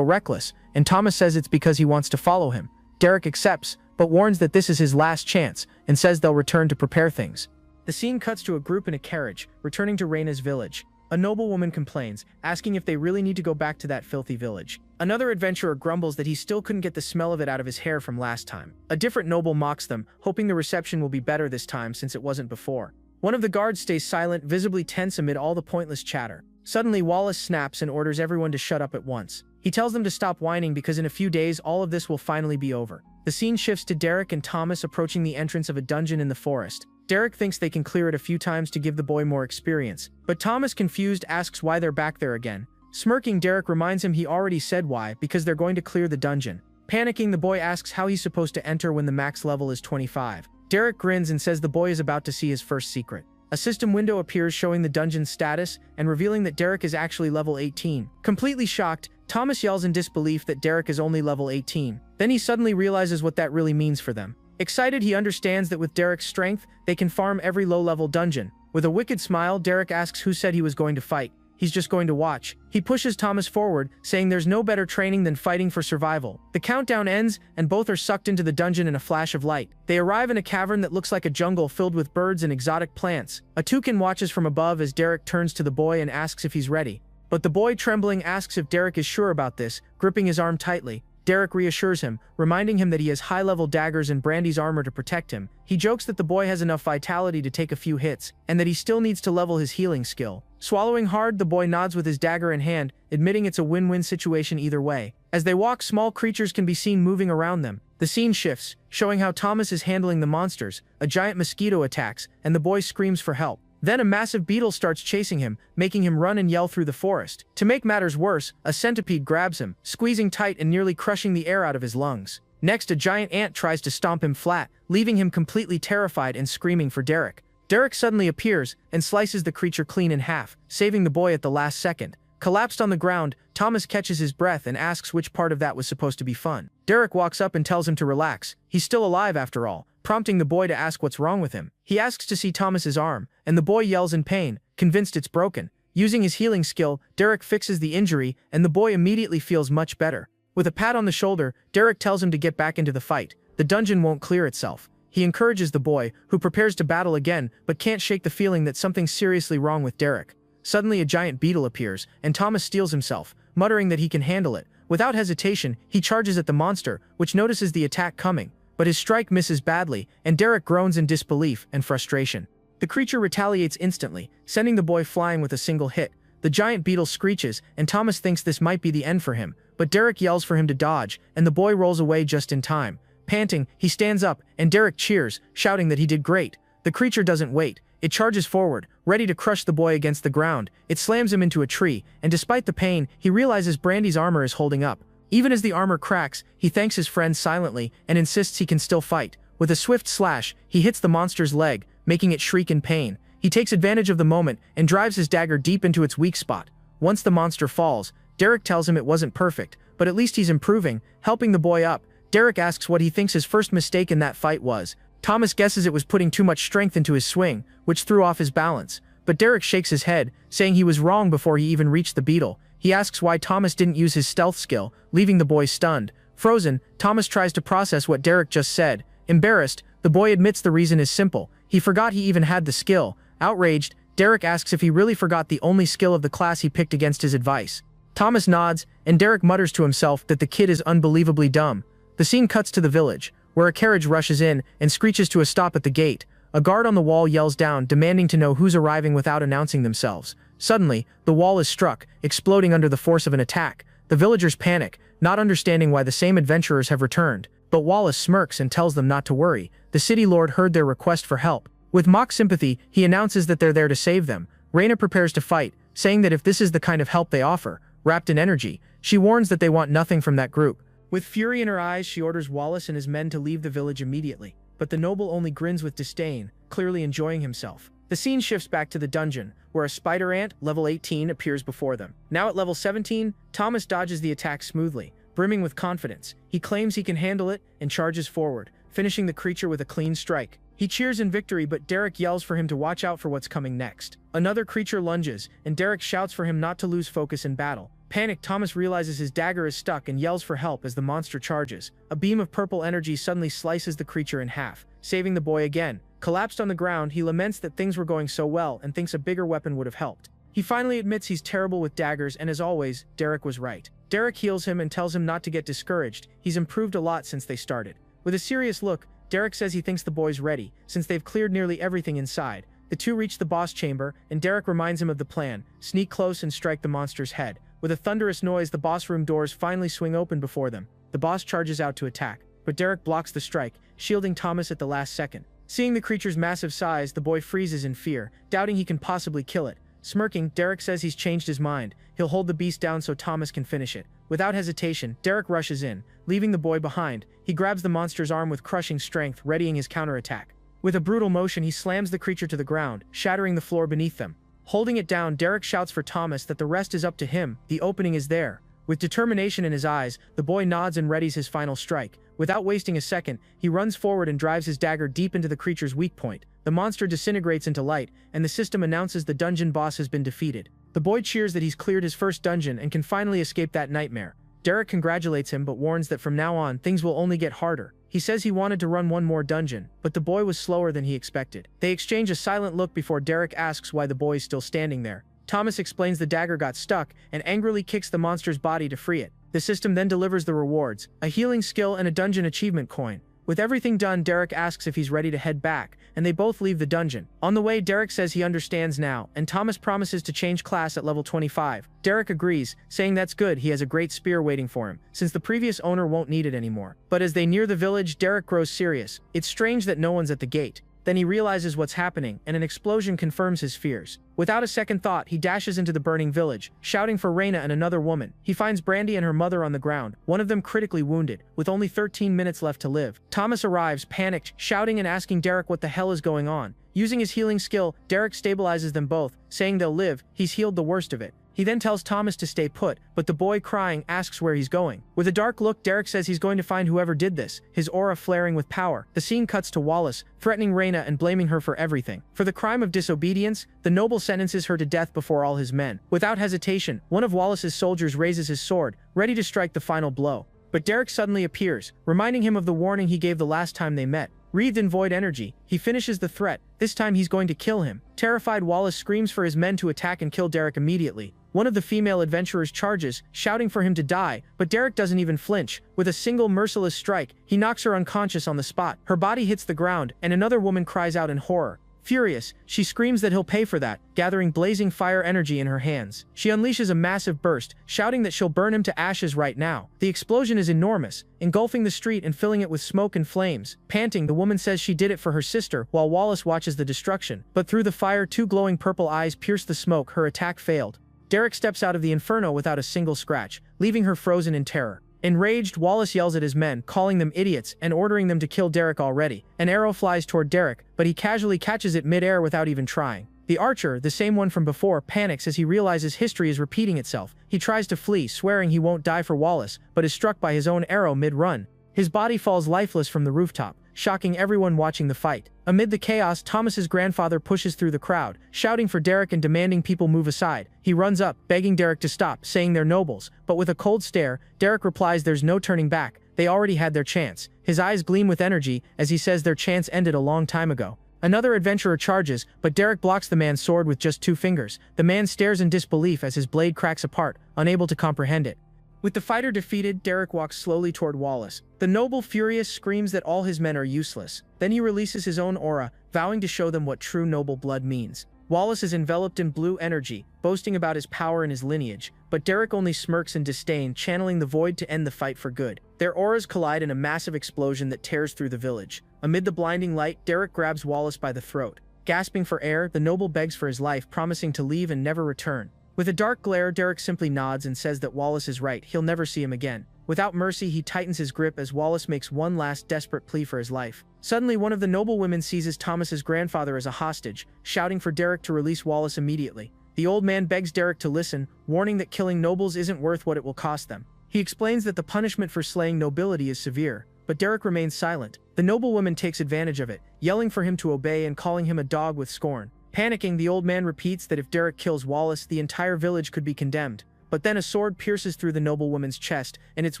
[SPEAKER 1] reckless, and Thomas says it's because he wants to follow him. Derek accepts, but warns that this is his last chance, and says they'll return to prepare things. The scene cuts to a group in a carriage, returning to Reina's village. A noblewoman complains, asking if they really need to go back to that filthy village. Another adventurer grumbles that he still couldn't get the smell of it out of his hair from last time. A different noble mocks them, hoping the reception will be better this time since it wasn't before. One of the guards stays silent, visibly tense amid all the pointless chatter. Suddenly, Wallace snaps and orders everyone to shut up at once. He tells them to stop whining because in a few days all of this will finally be over. The scene shifts to Derek and Thomas approaching the entrance of a dungeon in the forest. Derek thinks they can clear it a few times to give the boy more experience, but Thomas, confused, asks why they're back there again. Smirking, Derek reminds him he already said why, because they're going to clear the dungeon. Panicking, the boy asks how he's supposed to enter when the max level is 25. Derek grins and says the boy is about to see his first secret. A system window appears showing the dungeon's status and revealing that Derek is actually level 18. Completely shocked, Thomas yells in disbelief that Derek is only level 18. Then he suddenly realizes what that really means for them. Excited, he understands that with Derek's strength, they can farm every low-level dungeon. With a wicked smile, Derek asks who said he was going to fight. He's just going to watch. He pushes Thomas forward, saying there's no better training than fighting for survival. The countdown ends, and both are sucked into the dungeon in a flash of light. They arrive in a cavern that looks like a jungle filled with birds and exotic plants. A toucan watches from above as Derek turns to the boy and asks if he's ready. But the boy, trembling, asks if Derek is sure about this, gripping his arm tightly. Derek reassures him, reminding him that he has high-level daggers and Brandy's armor to protect him. He jokes that the boy has enough vitality to take a few hits, and that he still needs to level his healing skill. Swallowing hard, the boy nods with his dagger in hand, admitting it's a win-win situation either way. As they walk, small creatures can be seen moving around them. The scene shifts, showing how Thomas is handling the monsters. A giant mosquito attacks, and the boy screams for help. Then a massive beetle starts chasing him, making him run and yell through the forest. To make matters worse, a centipede grabs him, squeezing tight and nearly crushing the air out of his lungs. Next, a giant ant tries to stomp him flat, leaving him completely terrified and screaming for Derek. Derek suddenly appears and slices the creature clean in half, saving the boy at the last second. Collapsed on the ground, Thomas catches his breath and asks which part of that was supposed to be fun. Derek walks up and tells him to relax. He's still alive after all, prompting the boy to ask what's wrong with him. He asks to see Thomas's arm, and the boy yells in pain, convinced it's broken. Using his healing skill, Derek fixes the injury, and the boy immediately feels much better. With a pat on the shoulder, Derek tells him to get back into the fight. The dungeon won't clear itself. He encourages the boy, who prepares to battle again, but can't shake the feeling that something's seriously wrong with Derek. Suddenly, a giant beetle appears, and Thomas steels himself, muttering that he can handle it. Without hesitation, he charges at the monster, which notices the attack coming. But his strike misses badly, and Derek groans in disbelief and frustration. The creature retaliates instantly, sending the boy flying with a single hit. The giant beetle screeches, and Thomas thinks this might be the end for him, but Derek yells for him to dodge, and the boy rolls away just in time. Panting, he stands up, and Derek cheers, shouting that he did great. The creature doesn't wait. It charges forward, ready to crush the boy against the ground. It slams him into a tree, and despite the pain, he realizes Brandy's armor is holding up. Even as the armor cracks, he thanks his friend silently and insists he can still fight. With a swift slash, he hits the monster's leg, making it shriek in pain. He takes advantage of the moment and drives his dagger deep into its weak spot. Once the monster falls, Derek tells him it wasn't perfect, but at least he's improving, helping the boy up. Derek asks what he thinks his first mistake in that fight was. Thomas guesses it was putting too much strength into his swing, which threw off his balance. But Derek shakes his head, saying he was wrong before he even reached the beetle. He asks why Thomas didn't use his stealth skill, leaving the boy stunned. Frozen, Thomas tries to process what Derek just said. Embarrassed, the boy admits the reason is simple. He forgot he even had the skill. Outraged, Derek asks if he really forgot the only skill of the class he picked against his advice. Thomas nods, and Derek mutters to himself that the kid is unbelievably dumb. The scene cuts to the village, where a carriage rushes in and screeches to a stop at the gate. A guard on the wall yells down, demanding to know who's arriving without announcing themselves. Suddenly, the wall is struck, exploding under the force of an attack. The villagers panic, not understanding why the same adventurers have returned. But Wallace smirks and tells them not to worry. The city lord heard their request for help. With mock sympathy, he announces that they're there to save them. Raina prepares to fight, saying that if this is the kind of help they offer, wrapped in energy, she warns that they want nothing from that group. With fury in her eyes, she orders Wallace and his men to leave the village immediately. But the noble only grins with disdain, clearly enjoying himself. The scene shifts back to the dungeon, where a spider ant, level 18, appears before them. Now at level 17, Thomas dodges the attack smoothly, brimming with confidence. He claims he can handle it and charges forward, finishing the creature with a clean strike. He cheers in victory, but Derek yells for him to watch out for what's coming next. Another creature lunges, and Derek shouts for him not to lose focus in battle. Panicked, Thomas realizes his dagger is stuck and yells for help as the monster charges. A beam of purple energy suddenly slices the creature in half, saving the boy again. Collapsed on the ground, he laments that things were going so well and thinks a bigger weapon would have helped. He finally admits he's terrible with daggers, and as always, Derek was right. Derek heals him and tells him not to get discouraged. He's improved a lot since they started. With a serious look, Derek says he thinks the boy's ready, since they've cleared nearly everything inside. The two reach the boss chamber, and Derek reminds him of the plan: sneak close and strike the monster's head. With a thunderous noise, the boss room doors finally swing open before them. The boss charges out to attack, but Derek blocks the strike, shielding Thomas at the last second. Seeing the creature's massive size, the boy freezes in fear, doubting he can possibly kill it. Smirking, Derek says he's changed his mind. He'll hold the beast down so Thomas can finish it. Without hesitation, Derek rushes in, leaving the boy behind. He grabs the monster's arm with crushing strength, readying his counterattack. With a brutal motion, he slams the creature to the ground, shattering the floor beneath them. Holding it down, Derek shouts for Thomas that the rest is up to him. The opening is there. With determination in his eyes, the boy nods and readies his final strike. Without wasting a second, he runs forward and drives his dagger deep into the creature's weak point. The monster disintegrates into light, and the system announces the dungeon boss has been defeated. The boy cheers that he's cleared his first dungeon and can finally escape that nightmare. Derek congratulates him but warns that from now on, things will only get harder. He says he wanted to run one more dungeon, but the boy was slower than he expected. They exchange a silent look before Derek asks why the boy is still standing there. Thomas explains the dagger got stuck and angrily kicks the monster's body to free it. The system then delivers the rewards, a healing skill and a dungeon achievement coin. With everything done, Derek asks if he's ready to head back, and they both leave the dungeon. On the way, Derek says he understands now, and Thomas promises to change class at level 25. Derek agrees, saying that's good, he has a great spear waiting for him, since the previous owner won't need it anymore. But as they near the village, Derek grows serious. It's strange that no one's at the gate. Then he realizes what's happening, and an explosion confirms his fears. Without a second thought, he dashes into the burning village, shouting for Reina and another woman. He finds Brandy and her mother on the ground, one of them critically wounded, with only 13 minutes left to live. Thomas arrives, panicked, shouting and asking Derek what the hell is going on. Using his healing skill, Derek stabilizes them both, saying they'll live. He's healed the worst of it. He then tells Thomas to stay put, but the boy, crying, asks where he's going. With a dark look, Derek says he's going to find whoever did this, his aura flaring with power. The scene cuts to Wallace, threatening Reina and blaming her for everything. For the crime of disobedience, the noble sentences her to death before all his men. Without hesitation, one of Wallace's soldiers raises his sword, ready to strike the final blow. But Derek suddenly appears, reminding him of the warning he gave the last time they met. Wreathed in void energy, he finishes the threat. This time he's going to kill him. Terrified, Wallace screams for his men to attack and kill Derek immediately. One of the female adventurers charges, shouting for him to die, but Derek doesn't even flinch. With a single merciless strike, he knocks her unconscious on the spot. Her body hits the ground, and another woman cries out in horror. Furious, she screams that he'll pay for that, gathering blazing fire energy in her hands. She unleashes a massive burst, shouting that she'll burn him to ashes right now. The explosion is enormous, engulfing the street and filling it with smoke and flames. Panting, the woman says she did it for her sister, while Wallace watches the destruction. But through the fire, two glowing purple eyes pierce the smoke. Her attack failed. Derek steps out of the inferno without a single scratch, leaving her frozen in terror. Enraged, Wallace yells at his men, calling them idiots and ordering them to kill Derek already. An arrow flies toward Derek, but he casually catches it mid-air without even trying. The archer, the same one from before, panics as he realizes history is repeating itself. He tries to flee, swearing he won't die for Wallace, but is struck by his own arrow mid-run. His body falls lifeless from the rooftop, shocking everyone watching the fight. Amid the chaos, Thomas's grandfather pushes through the crowd, shouting for Derek and demanding people move aside. He runs up, begging Derek to stop, saying they're nobles. But with a cold stare, Derek replies there's no turning back. They already had their chance. His eyes gleam with energy as he says their chance ended a long time ago. Another adventurer charges, but Derek blocks the man's sword with just 2 fingers. The man stares in disbelief as his blade cracks apart, unable to comprehend it. With the fighter defeated, Derek walks slowly toward Wallace. The noble, furious, screams that all his men are useless. Then he releases his own aura, vowing to show them what true noble blood means. Wallace is enveloped in blue energy, boasting about his power and his lineage, but Derek only smirks in disdain, channeling the void to end the fight for good. Their auras collide in a massive explosion that tears through the village. Amid the blinding light, Derek grabs Wallace by the throat. Gasping for air, the noble begs for his life, promising to leave and never return. With a dark glare, Derek simply nods and says that Wallace is right, he'll never see him again. Without mercy, he tightens his grip as Wallace makes one last desperate plea for his life. Suddenly, one of the noble women seizes Thomas's grandfather as a hostage, shouting for Derek to release Wallace immediately. The old man begs Derek to listen, warning that killing nobles isn't worth what it will cost them. He explains that the punishment for slaying nobility is severe, but Derek remains silent. The noble woman takes advantage of it, yelling for him to obey and calling him a dog with scorn. Panicking, the old man repeats that if Derek kills Wallace, the entire village could be condemned. But then a sword pierces through the noblewoman's chest, and its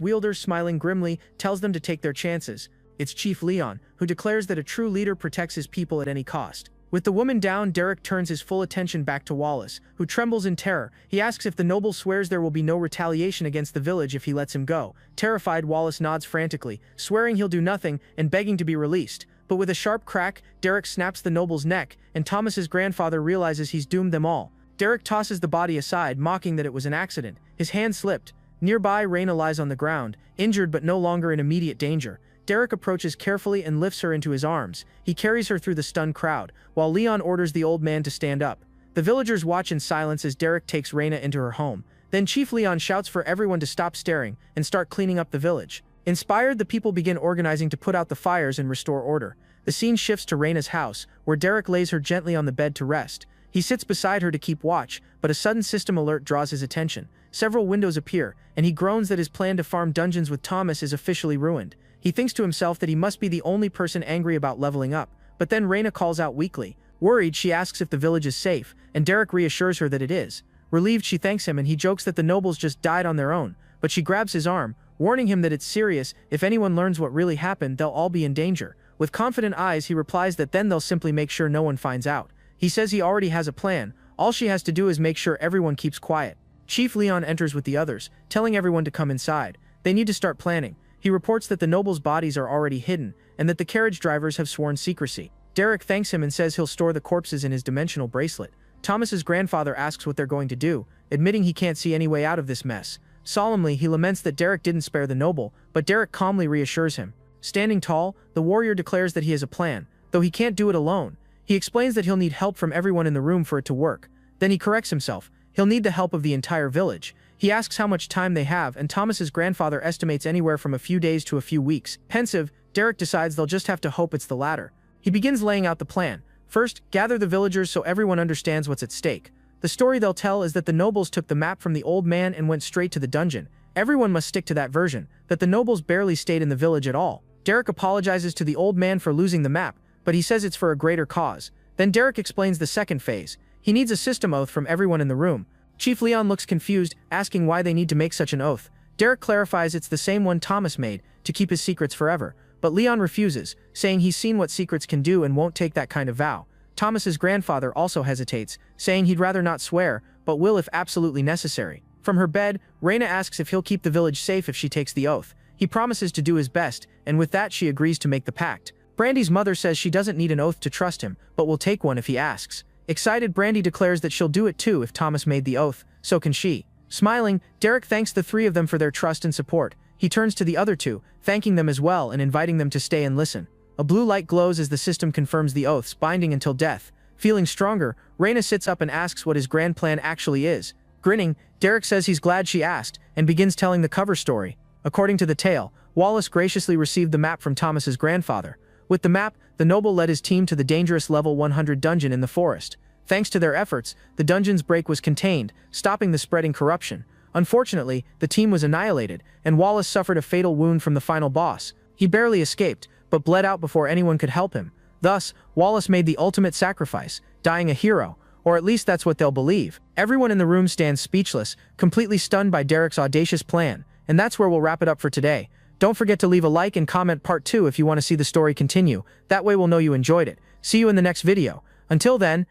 [SPEAKER 1] wielder, smiling grimly, tells them to take their chances. It's Chief Leon, who declares that a true leader protects his people at any cost. With the woman down, Derek turns his full attention back to Wallace, who trembles in terror. He asks if the noble swears there will be no retaliation against the village if he lets him go. Terrified, Wallace nods frantically, swearing he'll do nothing and begging to be released. But with a sharp crack, Derek snaps the noble's neck, and Thomas's grandfather realizes he's doomed them all. Derek tosses the body aside, mocking that it was an accident. His hand slipped. Nearby, Reina lies on the ground, injured but no longer in immediate danger. Derek approaches carefully and lifts her into his arms. He carries her through the stunned crowd, while Leon orders the old man to stand up. The villagers watch in silence as Derek takes Reina into her home. Then Chief Leon shouts for everyone to stop staring and start cleaning up the village. Inspired, the people begin organizing to put out the fires and restore order. The scene shifts to Reina's house, where Derek lays her gently on the bed to rest. He sits beside her to keep watch, but a sudden system alert draws his attention. Several windows appear, and he groans that his plan to farm dungeons with Thomas is officially ruined. He thinks to himself that he must be the only person angry about leveling up, but then Reina calls out weakly. Worried, she asks if the village is safe, and Derek reassures her that it is. Relieved, she thanks him and he jokes that the nobles just died on their own, but she grabs his arm, warning him that it's serious. If anyone learns what really happened, they'll all be in danger. With confident eyes, he replies that then they'll simply make sure no one finds out. He says he already has a plan. All she has to do is make sure everyone keeps quiet. Chief Leon enters with the others, telling everyone to come inside. They need to start planning. He reports that the nobles' bodies are already hidden, and that the carriage drivers have sworn secrecy. Derek thanks him and says he'll store the corpses in his dimensional bracelet. Thomas's grandfather asks what they're going to do, admitting he can't see any way out of this mess. Solemnly, he laments that Derek didn't spare the noble, but Derek calmly reassures him. Standing tall, the warrior declares that he has a plan, though he can't do it alone. He explains that he'll need help from everyone in the room for it to work. Then he corrects himself. He'll need the help of the entire village. He asks how much time they have, and Thomas's grandfather estimates anywhere from a few days to a few weeks. Pensive, Derek decides they'll just have to hope it's the latter. He begins laying out the plan. First, gather the villagers so everyone understands what's at stake. The story they'll tell is that the nobles took the map from the old man and went straight to the dungeon. Everyone must stick to that version, that the nobles barely stayed in the village at all. Derek apologizes to the old man for losing the map, but he says it's for a greater cause. Then Derek explains the second phase. He needs a system oath from everyone in the room. Chief Leon looks confused, asking why they need to make such an oath. Derek clarifies it's the same one Thomas made, to keep his secrets forever. But Leon refuses, saying he's seen what secrets can do and won't take that kind of vow. Thomas's grandfather also hesitates, saying he'd rather not swear, but will if absolutely necessary. From her bed, Reina asks if he'll keep the village safe if she takes the oath. He promises to do his best, and with that she agrees to make the pact. Brandy's mother says she doesn't need an oath to trust him, but will take one if he asks. Excited, Brandy declares that she'll do it too if Thomas made the oath, so can she. Smiling, Derek thanks the three of them for their trust and support. He turns to the other two, thanking them as well and inviting them to stay and listen. A blue light glows as the system confirms the oaths, binding until death. Feeling stronger, Reina sits up and asks what his grand plan actually is. Grinning, Derek says he's glad she asked, and begins telling the cover story. According to the tale, Wallace graciously received the map from Thomas's grandfather. With the map, the noble led his team to the dangerous level 100 dungeon in the forest. Thanks to their efforts, the dungeon's break was contained, stopping the spreading corruption. Unfortunately, the team was annihilated, and Wallace suffered a fatal wound from the final boss. He barely escaped, but bled out before anyone could help him. Thus, Wallace made the ultimate sacrifice, dying a hero, or at least that's what they'll believe. Everyone in the room stands speechless, completely stunned by Derek's audacious plan, and that's where we'll wrap it up for today. Don't forget to leave a like and comment part 2 if you want to see the story continue. That way we'll know you enjoyed it. See you in the next video. Until then,